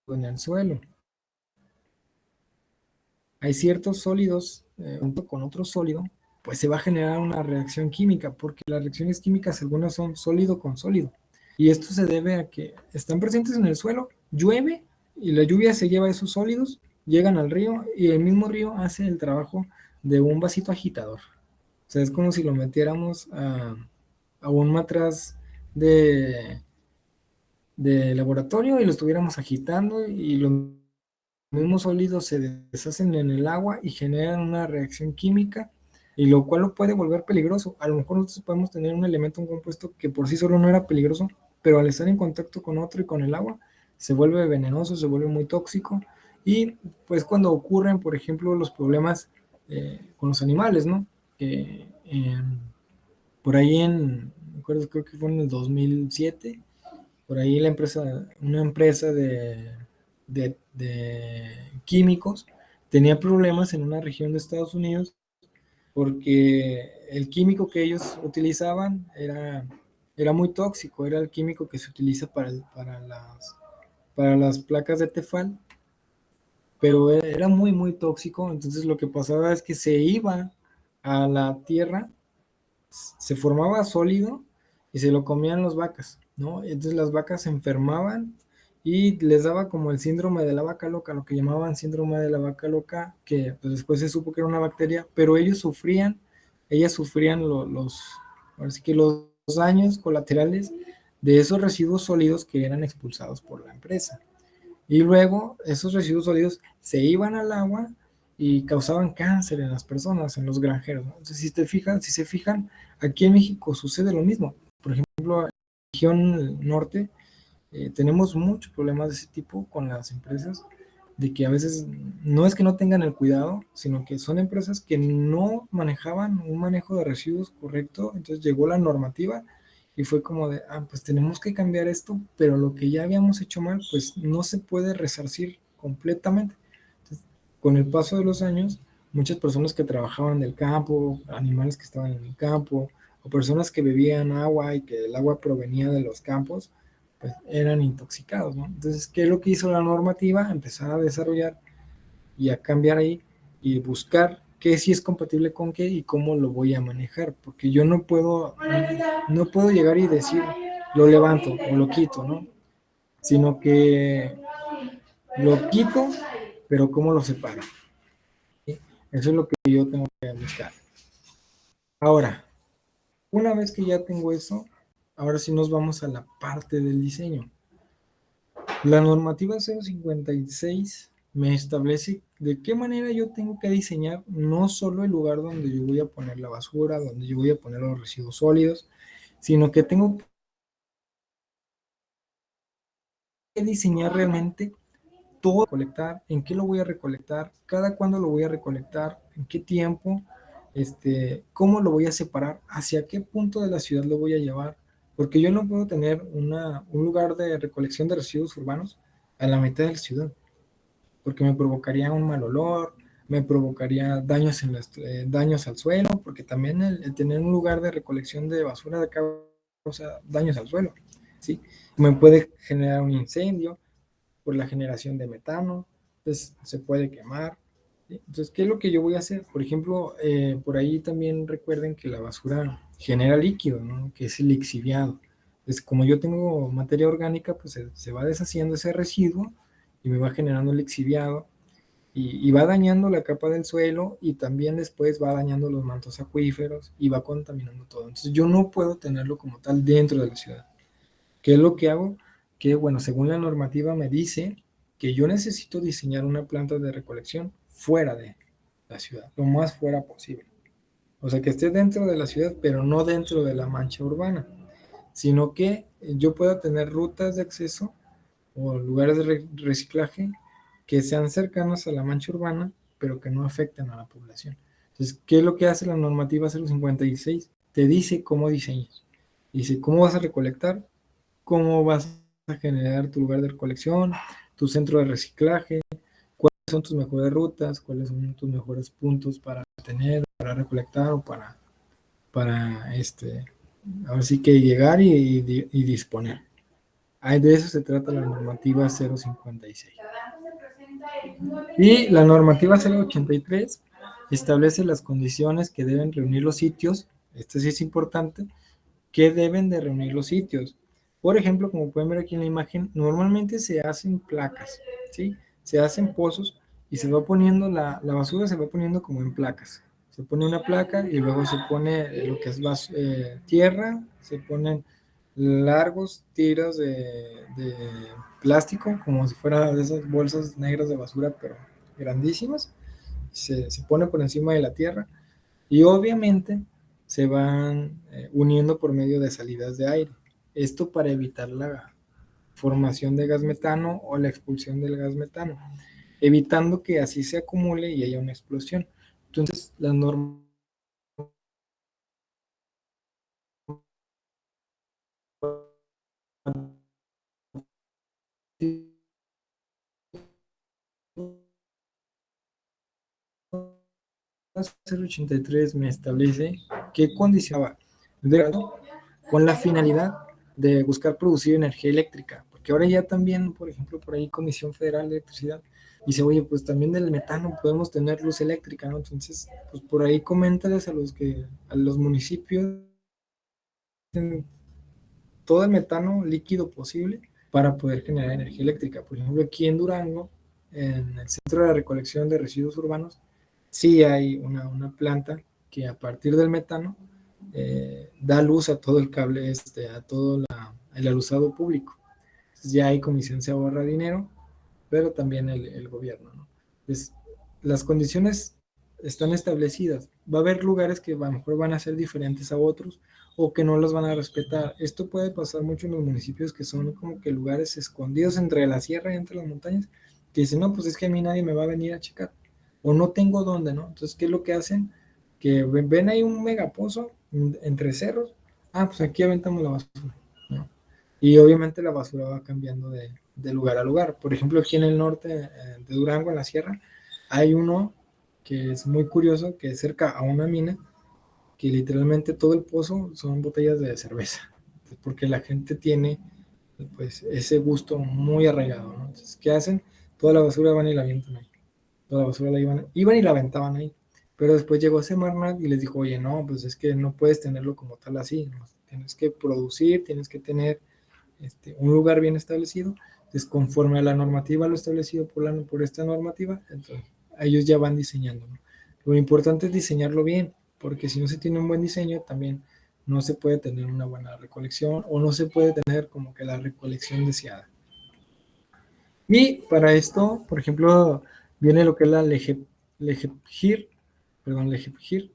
en el suelo. Hay ciertos sólidos, junto con otro sólido, pues se va a generar una reacción química, porque las reacciones químicas algunas son sólido con sólido. Y esto se debe a que están presentes en el suelo, llueve y la lluvia se lleva esos sólidos, llegan al río y el mismo río hace el trabajo de un vasito agitador. O sea, es como si lo metiéramos a un matraz de, de laboratorio y lo estuviéramos agitando y los mismos sólidos se deshacen en el agua y generan una reacción química, y lo cual lo puede volver peligroso. A lo mejor nosotros podemos tener un elemento, un compuesto que por sí solo no era peligroso, pero al estar en contacto con otro y con el agua, se vuelve venenoso, se vuelve muy tóxico, y pues cuando ocurren, por ejemplo, los problemas con los animales, ¿no? Por ahí recuerdo, creo que fue en el 2007, por ahí una empresa de químicos tenía problemas en una región de Estados Unidos porque el químico que ellos utilizaban era muy tóxico, era el químico que se utiliza para las placas de Tefal, pero era muy, muy tóxico. Entonces lo que pasaba es que se iba a la tierra, se formaba sólido y se lo comían las vacas, ¿no? Entonces las vacas se enfermaban y les daba como el síndrome de la vaca loca, lo que llamaban síndrome de la vaca loca, que pues, después se supo que era una bacteria, pero ellas sufrían ahora sí que los daños colaterales de esos residuos sólidos que eran expulsados por la empresa. Y luego esos residuos sólidos se iban al agua y causaban cáncer en las personas, en los granjeros, ¿no? Entonces, si se fijan, aquí en México sucede lo mismo. Por ejemplo, en la región norte tenemos muchos problemas de ese tipo con las empresas, de que a veces no es que no tengan el cuidado, sino que son empresas que no manejaban un manejo de residuos correcto. Entonces llegó la normativa y fue como de, pues tenemos que cambiar esto, pero lo que ya habíamos hecho mal, pues no se puede resarcir completamente. Entonces, con el paso de los años, muchas personas que trabajaban del campo, animales que estaban en el campo, o personas que bebían agua y que el agua provenía de los campos, pues eran intoxicados, ¿no? Entonces, ¿qué es lo que hizo la normativa? Empezar a desarrollar y a cambiar ahí y buscar qué sí es compatible con qué y cómo lo voy a manejar, porque yo no puedo llegar y decir lo levanto o lo quito, ¿no? Sino que lo quito, pero cómo lo separo. ¿Sí? Eso es lo que yo tengo que buscar. Ahora, una vez que ya tengo eso, ahora sí nos vamos a la parte del diseño. La normativa 056 me establece de qué manera yo tengo que diseñar no solo el lugar donde yo voy a poner la basura, donde yo voy a poner los residuos sólidos, sino que tengo que diseñar realmente todo recolectar, en qué lo voy a recolectar, cada cuándo lo voy a recolectar, en qué tiempo, cómo lo voy a separar, hacia qué punto de la ciudad lo voy a llevar, porque yo no puedo tener un lugar de recolección de residuos urbanos a la mitad de la ciudad, porque me provocaría un mal olor, me provocaría daños al suelo, porque también el tener un lugar de recolección de basura causa daños al suelo, ¿sí? Me puede generar un incendio por la generación de metano, entonces se puede quemar, ¿sí? Entonces, ¿qué es lo que yo voy a hacer? Por ejemplo, por ahí también recuerden que la basura genera líquido, ¿no? Que es el lixiviado. Entonces, como yo tengo materia orgánica, pues se va deshaciendo ese residuo y me va generando lixiviado y va dañando la capa del suelo y también después va dañando los mantos acuíferos y va contaminando todo. Entonces yo no puedo tenerlo como tal dentro de la ciudad. ¿Qué es lo que hago? Que bueno, según la normativa me dice que yo necesito diseñar una planta de recolección fuera de la ciudad, lo más fuera posible. O sea, que esté dentro de la ciudad, pero no dentro de la mancha urbana, sino que yo pueda tener rutas de acceso o lugares de reciclaje que sean cercanos a la mancha urbana, pero que no afecten a la población. Entonces, ¿qué es lo que hace la normativa 056? Te dice cómo diseñas. Dice cómo vas a recolectar, cómo vas a generar tu lugar de recolección, tu centro de reciclaje, cuáles son tus mejores rutas, cuáles son tus mejores puntos para tener, para recolectar o para ahora sí que llegar y disponer. De eso se trata la normativa 056. Y la normativa 083 establece las condiciones que deben reunir los sitios, esto sí es importante, que deben de reunir los sitios. Por ejemplo, como pueden ver aquí en la imagen, normalmente se hacen placas, ¿sí? Se hacen pozos y se va poniendo la basura, se va poniendo como en placas. Se pone una placa y luego se pone lo que es tierra, se ponen largos tiros de plástico, como si fuera de esas bolsas negras de basura, pero grandísimas. Se pone por encima de la tierra y obviamente se van uniendo por medio de salidas de aire. Esto para evitar la formación de gas metano o la expulsión del gas metano, evitando que así se acumule y haya una explosión. Entonces, la norma 083 me establece qué condicionaba con la finalidad de buscar producir energía eléctrica, porque ahora ya también, por ejemplo, por ahí Comisión Federal de Electricidad dice, oye, pues también del metano podemos tener luz eléctrica, ¿no? Entonces, pues por ahí coméntales a los municipios todo el metano líquido posible para poder generar energía eléctrica. Por ejemplo, aquí en Durango, en el centro de recolección de residuos urbanos, sí hay una planta que a partir del metano da luz a todo el cable, a todo el aluzado público. Entonces ya ahí Comisión se ahorra dinero, pero también el gobierno, ¿no? Entonces, las condiciones están establecidas. Va a haber lugares que a lo mejor van a ser diferentes a otros o que no los van a respetar. Esto puede pasar mucho en los municipios que son como que lugares escondidos entre la sierra y entre las montañas, que dicen, no, pues es que a mí nadie me va a venir a checar o no tengo dónde, ¿no? Entonces, ¿qué es lo que hacen? Que ven ahí un megapozo entre cerros, pues aquí aventamos la basura, ¿no? Y obviamente la basura va cambiando de lugar a lugar. Por ejemplo, aquí en el norte de Durango, en la sierra, hay uno que es muy curioso, que es cerca a una mina, que literalmente todo el pozo son botellas de cerveza, porque la gente tiene pues ese gusto muy arraigado, ¿no? Entonces, ¿qué hacen? Toda la basura van y la avientan ahí. Toda la basura la iban y la aventaban ahí. Pero después llegó Semarnat y les dijo, oye, no, pues es que no puedes tenerlo como tal así, ¿no? Tienes que producir, tienes que tener un lugar bien establecido. Entonces, conforme a la normativa, lo establecido por esta normativa, entonces ellos ya van diseñando, ¿no? Lo importante es diseñarlo bien, porque si no se tiene un buen diseño, también no se puede tener una buena recolección o no se puede tener como que la recolección deseada. Y para esto, por ejemplo, viene lo que es la LEGEPGIR, perdón, LEGEPGIR,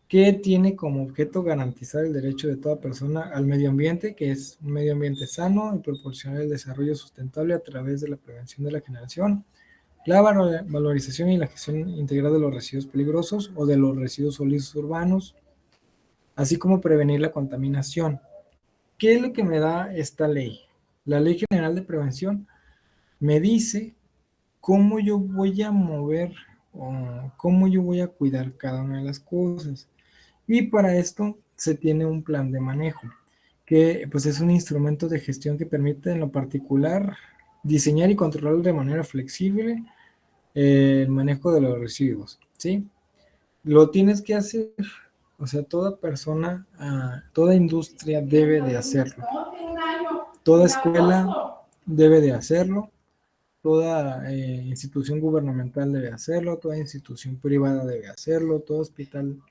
que tiene como objeto garantizar el derecho de toda persona al medio ambiente, que es un medio ambiente sano y proporcionar el desarrollo sustentable a través de la prevención de la generación, la valorización y la gestión integral de los residuos peligrosos o de los residuos sólidos urbanos, así como prevenir la contaminación. ¿Qué es lo que me da esta ley? La Ley General de Prevención me dice cómo yo voy a mover o cómo yo voy a cuidar cada una de las cosas. Y para esto se tiene un plan de manejo, que pues es un instrumento de gestión que permite en lo particular diseñar y controlar de manera flexible el manejo de los residuos, ¿sí? Lo tienes que hacer, o sea, toda persona, toda industria debe de hacerlo, toda escuela debe de hacerlo, toda institución gubernamental debe hacerlo, toda institución privada debe hacerlo, todo hospital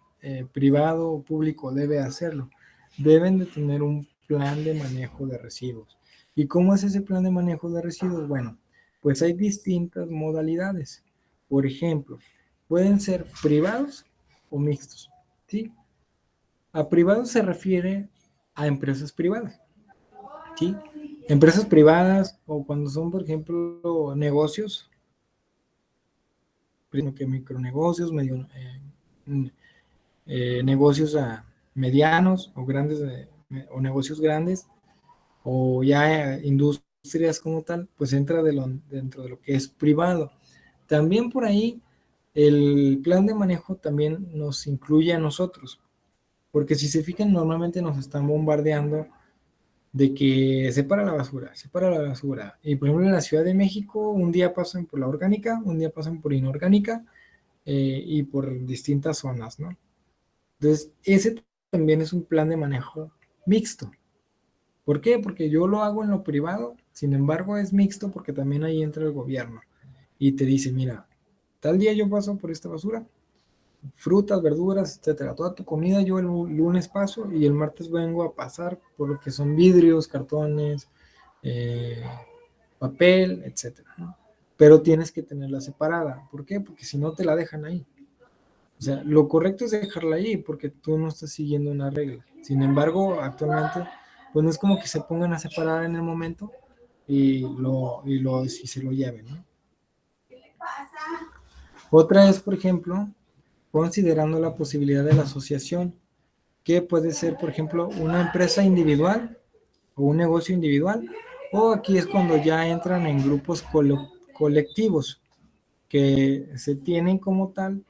privado o público debe hacerlo. Deben de tener un plan de manejo de residuos. ¿Y cómo es ese plan de manejo de residuos? Bueno, pues hay distintas modalidades. Por ejemplo, pueden ser privados o mixtos, ¿sí? A privados se refiere a empresas privadas, ¿sí? Empresas privadas o cuando son, por ejemplo, negocios, que micronegocios, negocios medianos o grandes o negocios grandes o ya industrias como tal, pues entra dentro de lo que es privado. También por ahí el plan de manejo también nos incluye a nosotros, porque si se fijan normalmente nos están bombardeando de que separa la basura. Y por ejemplo en la Ciudad de México un día pasan por la orgánica, un día pasan por inorgánica y por distintas zonas, ¿no? Entonces, ese también es un plan de manejo mixto. ¿Por qué? Porque yo lo hago en lo privado, sin embargo es mixto porque también ahí entra el gobierno y te dice, mira, tal día yo paso por esta basura, frutas, verduras, etcétera, toda tu comida yo el lunes paso y el martes vengo a pasar por lo que son vidrios, cartones, eh, papel, etcétera, ¿no? Pero tienes que tenerla separada. ¿Por qué? Porque si no te la dejan ahí. O sea, lo correcto es dejarla ahí porque tú no estás siguiendo una regla. Sin embargo, actualmente, pues no es como que se pongan a separar en el momento y se lo lleven, ¿no? Otra es, por ejemplo, considerando la posibilidad de la asociación, que puede ser, por ejemplo, una empresa individual o un negocio individual, o aquí es cuando ya entran en grupos colectivos que se tienen como tal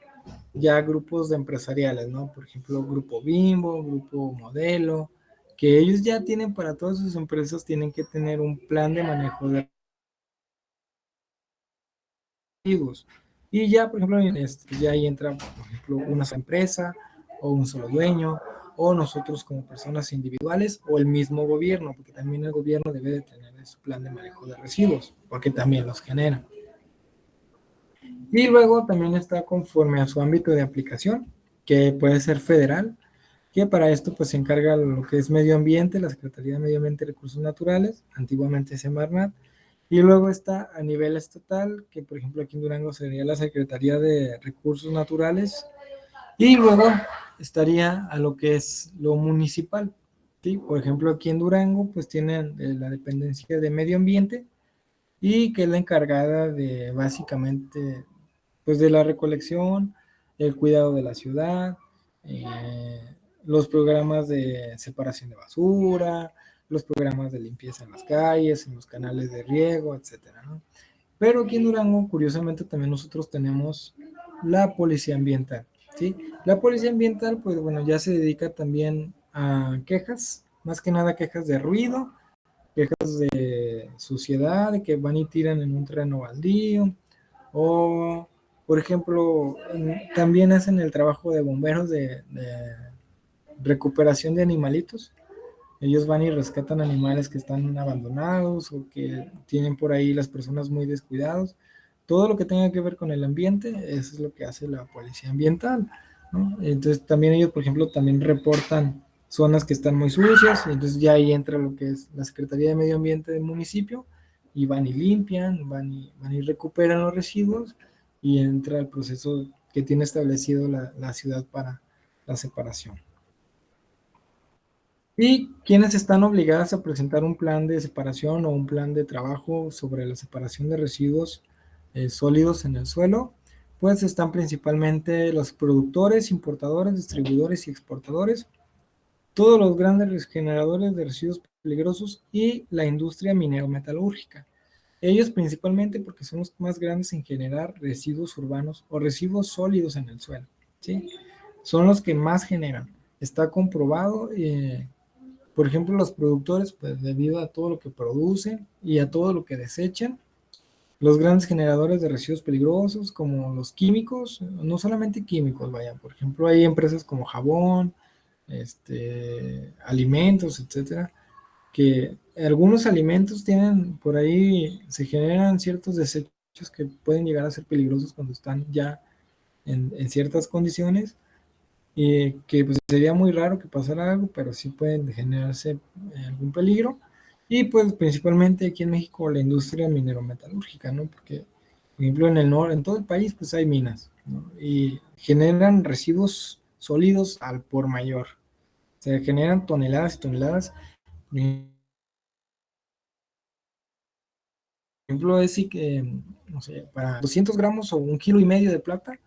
ya grupos de empresariales, ¿no? Por ejemplo, Grupo Bimbo, Grupo Modelo, que ellos ya tienen para todas sus empresas, tienen que tener un plan de manejo de residuos. Y ya, por ejemplo, ya ahí entra, por ejemplo, una sola empresa o un solo dueño, o nosotros como personas individuales o el mismo gobierno, porque también el gobierno debe de tener su plan de manejo de residuos, porque también los genera. Y luego también está conforme a su ámbito de aplicación, que puede ser federal, que para esto pues se encarga lo que es medio ambiente, la Secretaría de Medio Ambiente y Recursos Naturales, antiguamente Semarnat, y luego está a nivel estatal, que por ejemplo aquí en Durango sería la Secretaría de Recursos Naturales, y luego estaría a lo que es lo municipal, ¿sí? Por ejemplo aquí en Durango pues tienen la dependencia de medio ambiente y que es la encargada de básicamente pues de la recolección, el cuidado de la ciudad, los programas de separación de basura, los programas de limpieza en las calles, en los canales de riego, etcétera, ¿no? Pero aquí en Durango, curiosamente, también nosotros tenemos la policía ambiental, ¿sí? La policía ambiental, pues bueno, ya se dedica también a quejas, más que nada quejas de ruido, quejas de suciedad, de que van y tiran en un terreno baldío, o, por ejemplo, también hacen el trabajo de bomberos de recuperación de animalitos. Ellos van y rescatan animales que están abandonados o que tienen por ahí las personas muy descuidados. Todo lo que tenga que ver con el ambiente, eso es lo que hace la policía ambiental, ¿no? Entonces también ellos, por ejemplo, también reportan zonas que están muy sucias, y entonces ya ahí entra lo que es la Secretaría de Medio Ambiente del municipio, y van y limpian, van y recuperan los residuos, y entra el proceso que tiene establecido la ciudad para la separación. ¿Y quienes están obligadas a presentar un plan de separación o un plan de trabajo sobre la separación de residuos sólidos en el suelo? Pues están principalmente los productores, importadores, distribuidores y exportadores, todos los grandes generadores de residuos peligrosos y la industria minero-metalúrgica. Ellos principalmente porque son los más grandes en generar residuos urbanos o residuos sólidos en el suelo, ¿sí? Son los que más generan. Está comprobado. Por ejemplo, los productores, pues debido a todo lo que producen y a todo lo que desechan, los grandes generadores de residuos peligrosos, como los químicos, no solamente químicos, vaya, por ejemplo, hay empresas como jabón, alimentos, etcétera, que algunos alimentos tienen, por ahí se generan ciertos desechos que pueden llegar a ser peligrosos cuando están ya en ciertas condiciones, y que pues sería muy raro que pasara algo, pero sí pueden generarse algún peligro. Y pues principalmente aquí en México la industria minero-metalúrgica, ¿no? Porque, por ejemplo, en el norte, en todo el país, pues hay minas, ¿no? Y generan residuos sólidos al por mayor. Se generan toneladas y toneladas. Por ejemplo, es sí que, no sé, para 200 gramos o 1,5 kilos de plata,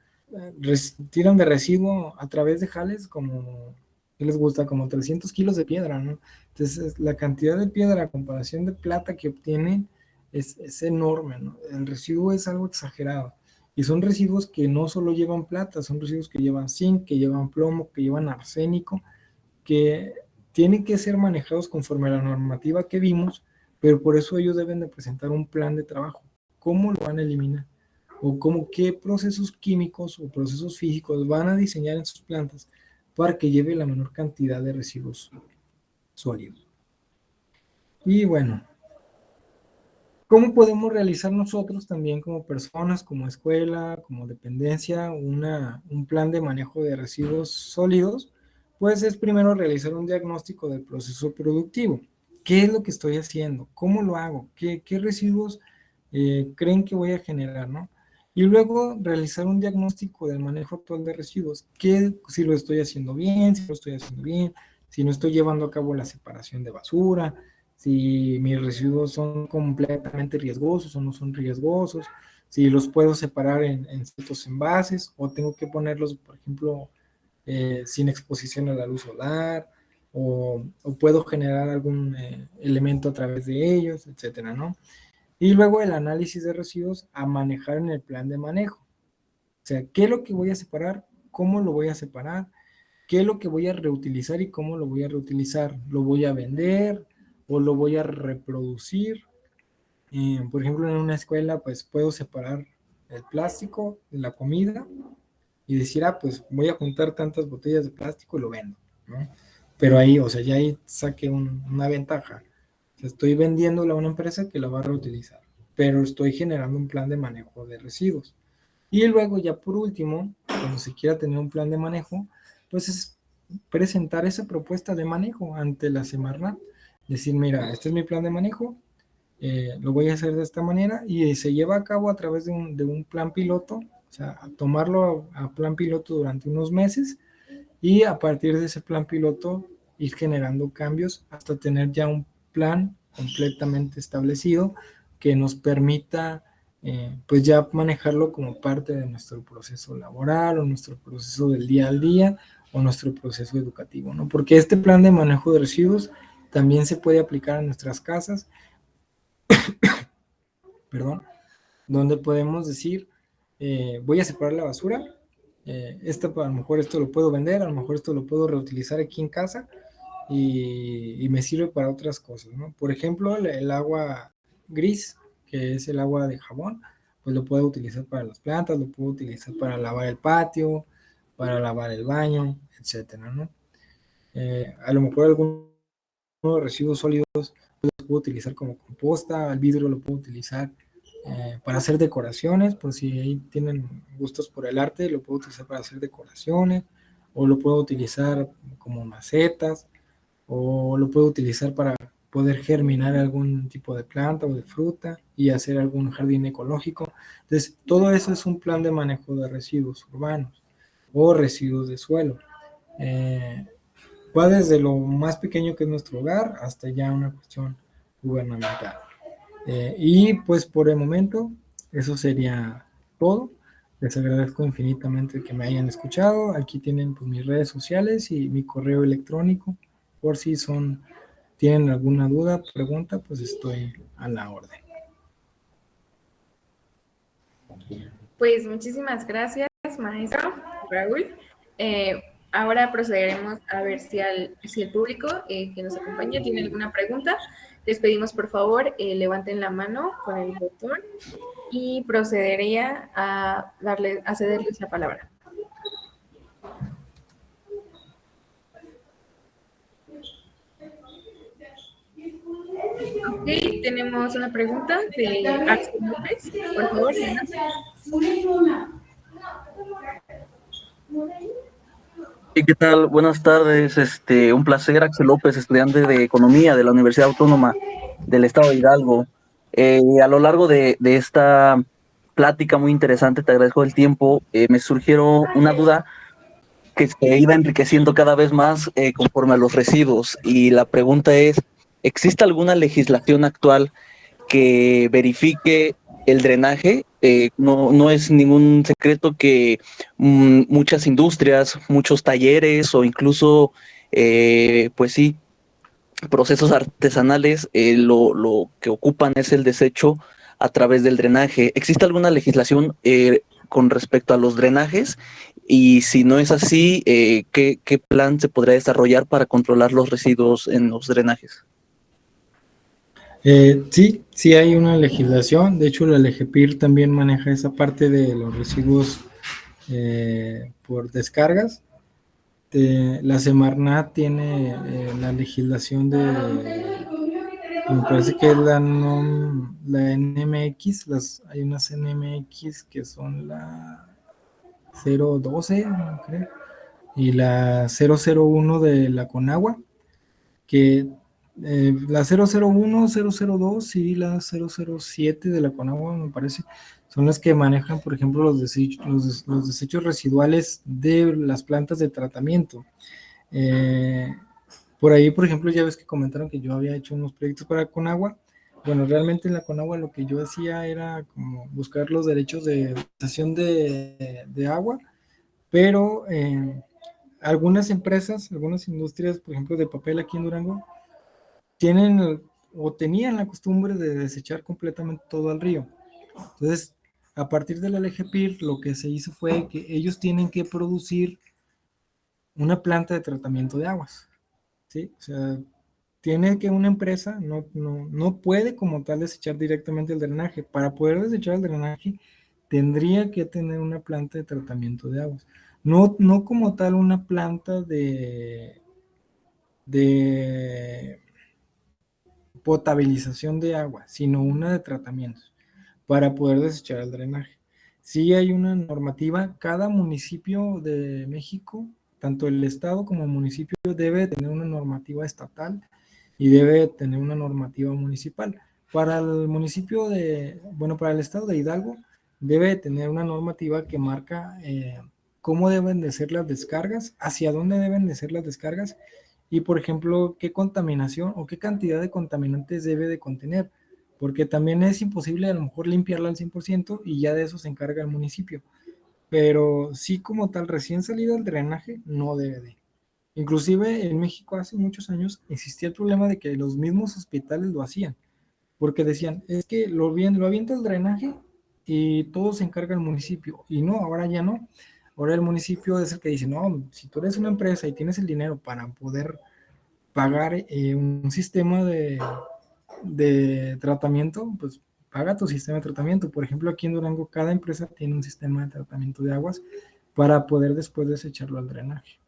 tiran de residuo a través de jales como, ¿qué les gusta? Como 300 kilos de piedra, ¿no? Entonces, la cantidad de piedra a comparación de plata que obtienen es enorme, ¿no? El residuo es algo exagerado. Y son residuos que no solo llevan plata, son residuos que llevan zinc, que llevan plomo, que llevan arsénico, que tienen que ser manejados conforme a la normativa que vimos, pero por eso ellos deben de presentar un plan de trabajo. ¿Cómo lo van a eliminar? O cómo, qué procesos químicos o procesos físicos van a diseñar en sus plantas para que lleve la menor cantidad de residuos sólidos. Y bueno, ¿cómo podemos realizar nosotros también como personas, como escuela, como dependencia, un plan de manejo de residuos sólidos? Pues es primero realizar un diagnóstico del proceso productivo. ¿Qué es lo que estoy haciendo? ¿Cómo lo hago? ¿Qué residuos creen que voy a generar, ¿no? Y luego realizar un diagnóstico del manejo actual de residuos. Si lo estoy haciendo bien, si lo estoy haciendo bien, si no estoy llevando a cabo la separación de basura, si mis residuos son completamente riesgosos o no son riesgosos, si los puedo separar en ciertos envases o tengo que ponerlos, por ejemplo, sin exposición a la luz solar, o puedo generar algún elemento a través de ellos, etcétera, ¿no? Y luego el análisis de residuos a manejar en el plan de manejo. O sea, ¿qué es lo que voy a separar? ¿Cómo lo voy a separar? ¿Qué es lo que voy a reutilizar y cómo lo voy a reutilizar? ¿Lo voy a vender o lo voy a reproducir? Por ejemplo, en una escuela, pues puedo separar el plástico de la comida y decir, pues voy a juntar tantas botellas de plástico y lo vendo, ¿no? Pero ahí, o sea, ya ahí saqué una ventaja. O sea, estoy vendiéndole a una empresa que la va a reutilizar, pero estoy generando un plan de manejo de residuos. Y luego, ya por último, cuando se quiera tener un plan de manejo, pues es presentar esa propuesta de manejo ante la Semarnat. Decir, mira, este es mi plan de manejo, lo voy a hacer de esta manera, y se lleva a cabo a través de un plan piloto, o sea, tomarlo a plan piloto durante unos meses, y a partir de ese plan piloto ir generando cambios hasta tener ya un plan completamente establecido que nos permita pues ya manejarlo como parte de nuestro proceso laboral o nuestro proceso del día al día, o nuestro proceso educativo, ¿no? Porque este plan de manejo de residuos también se puede aplicar a nuestras casas, perdón, donde podemos decir, voy a separar la basura, a lo mejor esto lo puedo vender, a lo mejor esto lo puedo reutilizar aquí en casa y me sirve para otras cosas, ¿no? Por ejemplo, el agua gris, que es el agua de jabón, pues lo puedo utilizar para las plantas, lo puedo utilizar para lavar el patio, para lavar el baño, etcétera, ¿no? A lo mejor algunos residuos sólidos los puedo utilizar como composta, el vidrio lo puedo utilizar para hacer decoraciones, por si ahí tienen gustos por el arte, lo puedo utilizar para hacer decoraciones, o lo puedo utilizar como macetas, o lo puedo utilizar para poder germinar algún tipo de planta o de fruta y hacer algún jardín ecológico. Entonces, todo eso es un plan de manejo de residuos urbanos o residuos de suelo. Va desde lo más pequeño que es nuestro hogar hasta ya una cuestión gubernamental. Y pues por el momento, eso sería todo. Les agradezco infinitamente que me hayan escuchado. Aquí tienen pues, mis redes sociales y mi correo electrónico. Por si tienen alguna duda, pregunta, pues estoy a la orden. Pues muchísimas gracias, maestro Raúl. Ahora procederemos a ver si el público que nos acompaña tiene alguna pregunta. Les pedimos, por favor, levanten la mano con el botón y procedería a cederles la palabra. Ok, tenemos una pregunta de Axel López. Por favor, ¿Qué tal? Buenas tardes. Un placer, Axel López, estudiante de Economía de la Universidad Autónoma del Estado de Hidalgo. A lo largo de esta plática muy interesante, te agradezco el tiempo, me surgieron una duda que se iba enriqueciendo cada vez más conforme a los residuos. Y la pregunta es, ¿existe alguna legislación actual que verifique el drenaje? No es ningún secreto que muchas industrias, muchos talleres o incluso, pues sí, procesos artesanales, lo que ocupan es el desecho a través del drenaje. ¿Existe alguna legislación con respecto a los drenajes? Y si no es así, ¿qué plan se podría desarrollar para controlar los residuos en los drenajes? Sí hay una legislación. De hecho, la LGPIR también maneja esa parte de los residuos por descargas. La Semarnat tiene la legislación me parece que es la NMX, hay unas NMX que son la 012, creo, y la 001 de la Conagua, que la 001, 002 y la 007 de la Conagua, me parece, son las que manejan, por ejemplo, los desechos residuales de las plantas de tratamiento. Por ahí, por ejemplo, ya ves que comentaron que yo había hecho unos proyectos para Conagua. Bueno, realmente en la Conagua lo que yo hacía era como buscar los derechos de utilización de agua, pero algunas empresas, algunas industrias, por ejemplo, de papel aquí en Durango, tienen o tenían la costumbre de desechar completamente todo al río. Entonces, a partir de la LGPIR, lo que se hizo fue que ellos tienen que producir una planta de tratamiento de aguas, ¿sí? O sea, tiene que una empresa no puede como tal desechar directamente el drenaje. Para poder desechar el drenaje, tendría que tener una planta de tratamiento de aguas. No como tal una planta de potabilización de agua, sino una de tratamientos para poder desechar el drenaje. Sí hay una normativa, cada municipio de México, tanto el estado como el municipio, debe tener una normativa estatal y debe tener una normativa municipal. Para el municipio para el estado de Hidalgo, debe tener una normativa que marca cómo deben de ser las descargas, hacia dónde deben de ser las descargas y, por ejemplo, qué contaminación o qué cantidad de contaminantes debe de contener, porque también es imposible a lo mejor limpiarla al 100% y ya de eso se encarga el municipio. pero sí como tal, recién salido el drenaje, no debe de. Inclusive en México hace muchos años existía el problema de que los mismos hospitales lo hacían, porque decían, es que lo avienta el drenaje y todo se encarga el municipio. Y no, ahora ya no. Ahora el municipio es el que dice, no, si tú eres una empresa y tienes el dinero para poder pagar un sistema de tratamiento, pues paga tu sistema de tratamiento. Por ejemplo, aquí en Durango, cada empresa tiene un sistema de tratamiento de aguas para poder después desecharlo al drenaje.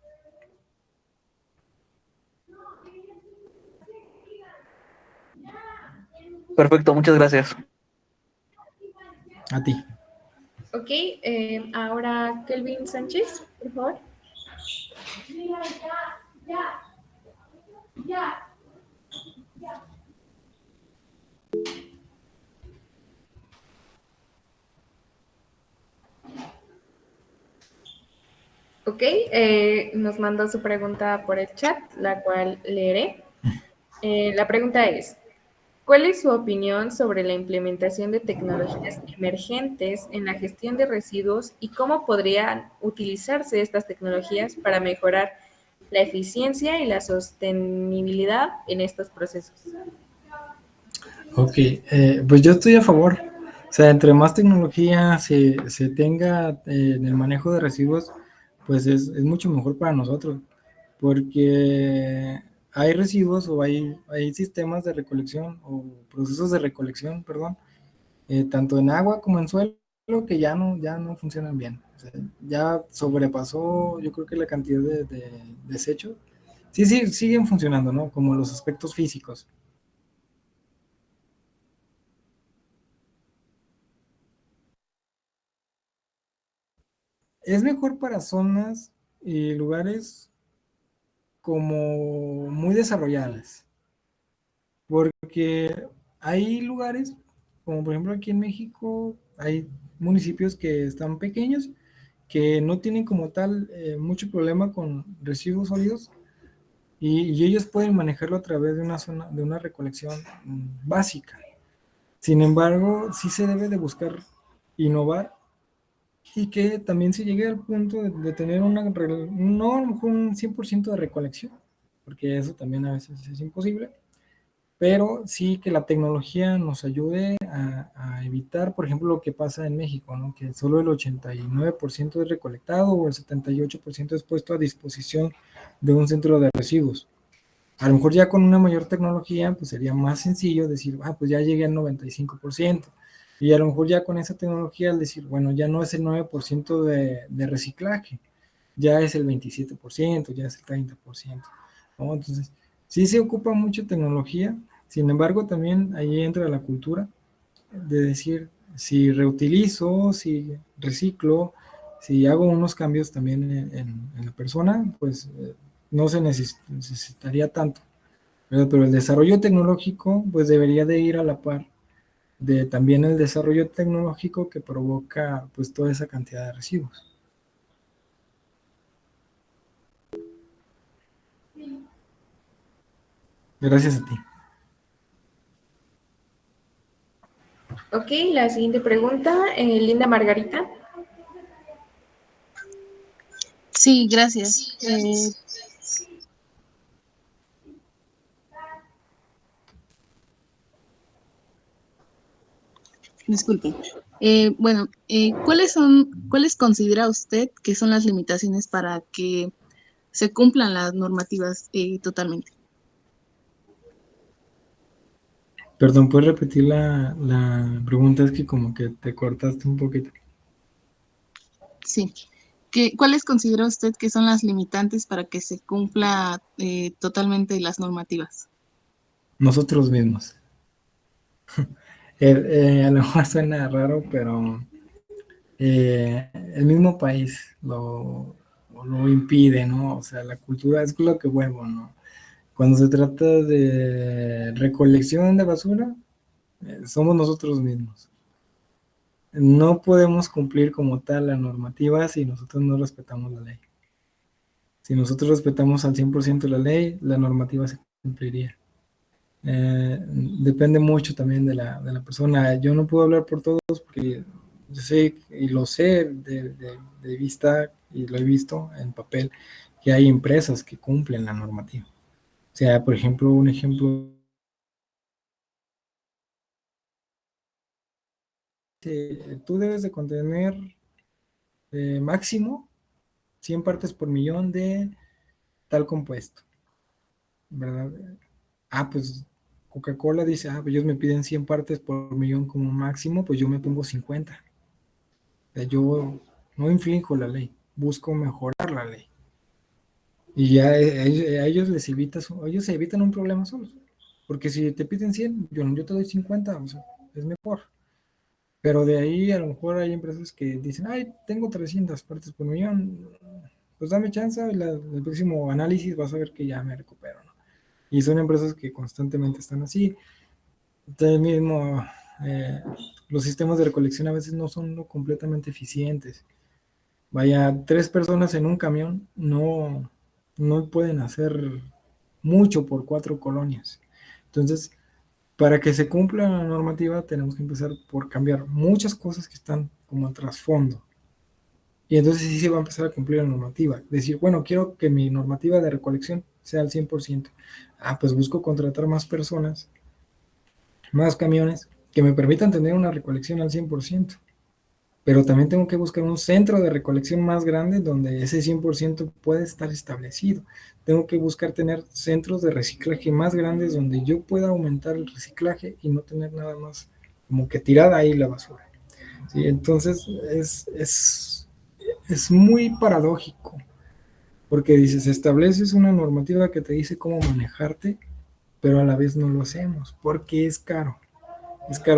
Perfecto, muchas gracias. A ti. Ok, ahora Kelvin Sánchez, por favor. Ok, nos mandó su pregunta por el chat, la cual leeré. La pregunta es, ¿cuál es su opinión sobre la implementación de tecnologías emergentes en la gestión de residuos y cómo podrían utilizarse estas tecnologías para mejorar la eficiencia y la sostenibilidad en estos procesos? Ok, pues yo estoy a favor. O sea, entre más tecnología se tenga en el manejo de residuos, pues es mucho mejor para nosotros, porque hay residuos o hay sistemas de recolección o procesos de recolección, perdón, tanto en agua como en suelo, que ya no funcionan bien. O sea, ya sobrepasó, yo creo que la cantidad de desechos. Sí, sí, siguen funcionando, ¿no? Como los aspectos físicos. Es mejor para zonas y lugares como muy desarrolladas, porque hay lugares, como por ejemplo aquí en México, hay municipios que están pequeños, que no tienen como tal mucho problema con residuos sólidos y ellos pueden manejarlo a través de una zona, de una recolección básica. Sin embargo, sí se debe de buscar innovar y que también se llegue al punto de tener no a lo mejor un 100% de recolección, porque eso también a veces es imposible, pero sí que la tecnología nos ayude a evitar, por ejemplo, lo que pasa en México, ¿no? Que solo el 89% es recolectado o el 78% es puesto a disposición de un centro de residuos. A lo mejor ya con una mayor tecnología, pues sería más sencillo decir, pues ya llegué al 95%. Y a lo mejor ya con esa tecnología, al decir, bueno, ya no es el 9% de reciclaje, ya es el 27%, ya es el 30%, ¿no? Entonces, sí se ocupa mucho tecnología, sin embargo, también ahí entra la cultura de decir, si reutilizo, si reciclo, si hago unos cambios también en la persona, pues no se necesitaría tanto. Pero el desarrollo tecnológico pues debería de ir a la par de también el desarrollo tecnológico que provoca pues toda esa cantidad de residuos. Gracias a ti. Ok, la siguiente pregunta, Linda Margarita. Sí, gracias. Disculpe. Bueno, ¿cuáles considera usted que son las limitaciones para que se cumplan las normativas totalmente? Perdón, ¿puedes repetir la pregunta? Es que como que te cortaste un poquito. Sí. ¿Cuáles considera usted que son las limitantes para que se cumpla totalmente las normativas? Nosotros mismos. A lo mejor suena raro, pero el mismo país lo impide, ¿no? O sea, la cultura es lo que vuelvo, ¿no? Cuando se trata de recolección de basura, somos nosotros mismos. No podemos cumplir como tal la normativa si nosotros no respetamos la ley. Si nosotros respetamos al 100% la ley, la normativa se cumpliría. Depende mucho también de la persona. Yo no puedo hablar por todos porque Yo sé, y lo sé de vista, y lo he visto en papel, que hay empresas que cumplen la normativa. O sea, por ejemplo, un ejemplo, tú debes de contener máximo 100 partes por millón de tal compuesto, ¿verdad? Ah, pues Coca-Cola dice, pues ellos me piden 100 partes por millón como máximo, pues yo me pongo 50. O sea, yo no infringo la ley, busco mejorar la ley. Y ya a ellos ellos se evitan un problema solos. Porque si te piden 100, yo te doy 50, o sea, es mejor. Pero de ahí a lo mejor hay empresas que dicen, ay, tengo 300 partes por millón, pues dame chance, el próximo análisis vas a ver que ya me recupero, ¿no? Y son empresas que constantemente están así. Entonces mismo, eh, los sistemas de recolección a veces no son completamente eficientes. Vaya, 3 personas en un camión no pueden hacer mucho por 4 colonias. Entonces, para que se cumpla la normativa, tenemos que empezar por cambiar muchas cosas que están como trasfondo. Y entonces sí se va a empezar a cumplir la normativa. Decir, bueno, quiero que mi normativa de recolección sea al 100%. Ah, pues busco contratar más personas, más camiones, que me permitan tener una recolección al 100%. Pero también tengo que buscar un centro de recolección más grande donde ese 100% puede estar establecido. Tengo que buscar tener centros de reciclaje más grandes donde yo pueda aumentar el reciclaje y no tener nada más como que tirada ahí la basura. ¿Sí? Entonces es muy paradójico porque dices, estableces una normativa que te dice cómo manejarte, pero a la vez no lo hacemos porque es caro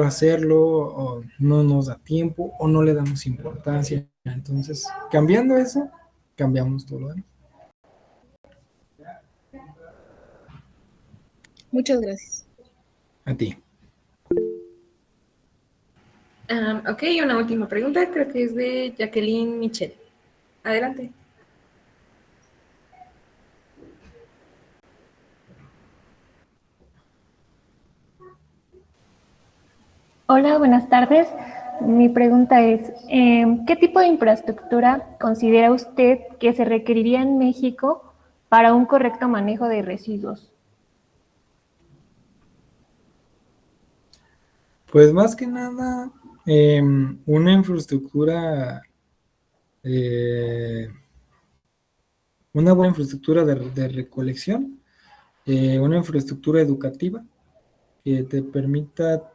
hacerlo, o no nos da tiempo, o no le damos importancia. Entonces, cambiando eso, cambiamos todo lo demás. Muchas gracias. A ti. Ok, una última pregunta, creo que es de Jacqueline Michel. Adelante. Hola, buenas tardes. Mi pregunta es, ¿qué tipo de infraestructura considera usted que se requeriría en México para un correcto manejo de residuos? Pues más que nada, una infraestructura, eh, una buena infraestructura de recolección, una infraestructura educativa que te permita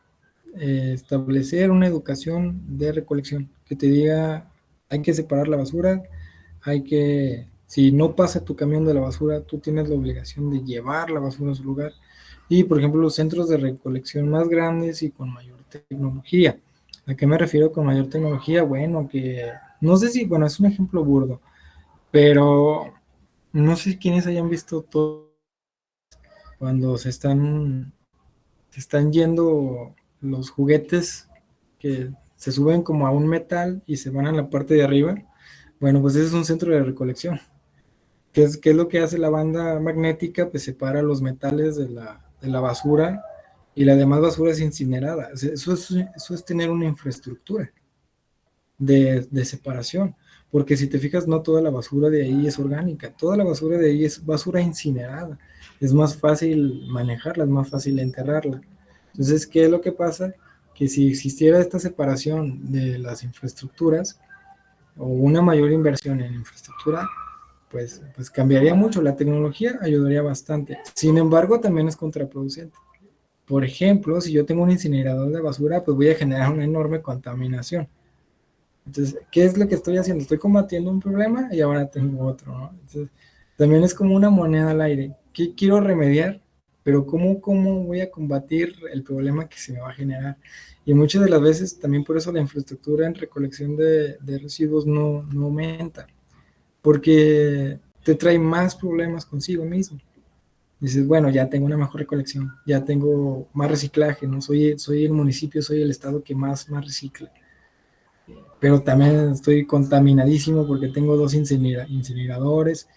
establecer una educación de recolección, que te diga, hay que separar la basura, si no pasa tu camión de la basura, tú tienes la obligación de llevar la basura a su lugar. Y, por ejemplo, los centros de recolección más grandes y con mayor tecnología. ¿A qué me refiero con mayor tecnología? Bueno, que no sé si, bueno, es un ejemplo burdo, pero no sé quiénes hayan visto todo cuando se están yendo los juguetes que se suben como a un metal y se van a la parte de arriba. Bueno, pues ese es un centro de recolección. ¿Qué es lo que hace la banda magnética? Pues separa los metales de la basura y la demás basura es incinerada. Eso es tener una infraestructura de separación. Porque si te fijas, no toda la basura de ahí es orgánica, toda la basura de ahí es basura incinerada. Es más fácil manejarla, es más fácil enterrarla. Entonces, ¿qué es lo que pasa? Que si existiera esta separación de las infraestructuras o una mayor inversión en infraestructura, pues cambiaría mucho. La tecnología ayudaría bastante. Sin embargo, también es contraproducente. Por ejemplo, si yo tengo un incinerador de basura, pues voy a generar una enorme contaminación. Entonces, ¿qué es lo que estoy haciendo? Estoy combatiendo un problema y ahora tengo otro, ¿no? Entonces, también es como una moneda al aire. ¿Qué quiero remediar? Pero ¿cómo voy a combatir el problema que se me va a generar? Y muchas de las veces también por eso la infraestructura en recolección de residuos no aumenta, porque te trae más problemas consigo mismo. Dices, bueno, ya tengo una mejor recolección, ya tengo más reciclaje, ¿no? Soy el municipio, soy el estado que más recicla, pero también estoy contaminadísimo porque tengo 2 incineradores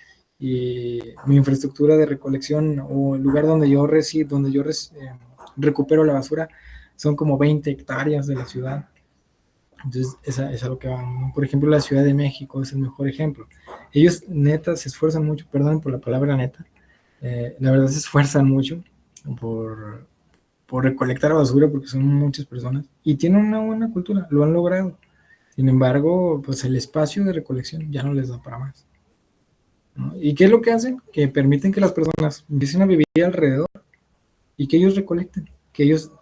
y mi infraestructura de recolección o el lugar donde yo resido, recupero la basura, son como 20 hectáreas de la ciudad. Entonces, esa es a lo que van, ¿no? Por ejemplo, la Ciudad de México es el mejor ejemplo. Ellos, neta, se esfuerzan mucho, perdón por la palabra neta, la verdad se esfuerzan mucho por, por recolectar basura, porque son muchas personas, y tienen una buena cultura, lo han logrado. Sin embargo, pues el espacio de recolección ya no les da para más, ¿no? ¿Y qué es lo que hacen? Que permiten que las personas empiecen a vivir alrededor y que ellos recolecten, que ellos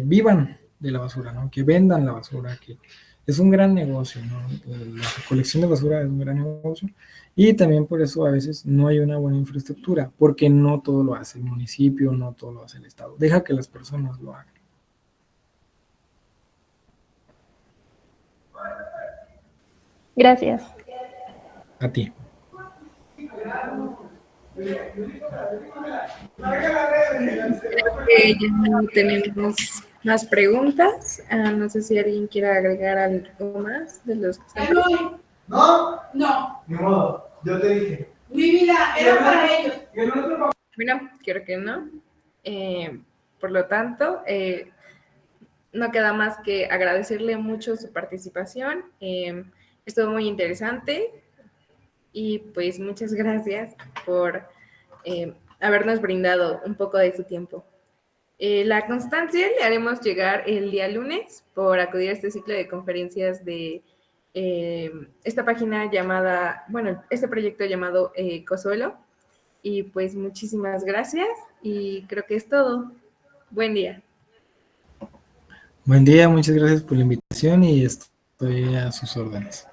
vivan de la basura, ¿no? Que vendan la basura, que es un gran negocio, ¿no? La recolección de basura es un gran negocio y también por eso a veces no hay una buena infraestructura, porque no todo lo hace el municipio, no todo lo hace el Estado. Deja que las personas lo hagan. Gracias. A ti. Ya no tenemos más preguntas. No sé si alguien quiere agregar algo más de los que están. ¿No? No. Ni modo, yo te dije. Mi vida era para ellos. Bueno, creo que no. Por lo tanto, no queda más que agradecerle mucho su participación. Estuvo muy interesante y pues muchas gracias por habernos brindado un poco de su tiempo. La constancia le haremos llegar el día lunes por acudir a este ciclo de conferencias de esta página llamada, bueno, este proyecto llamado Cosuelo. Y pues muchísimas gracias y creo que es todo. Buen día. Buen día, muchas gracias por la invitación y estoy a sus órdenes.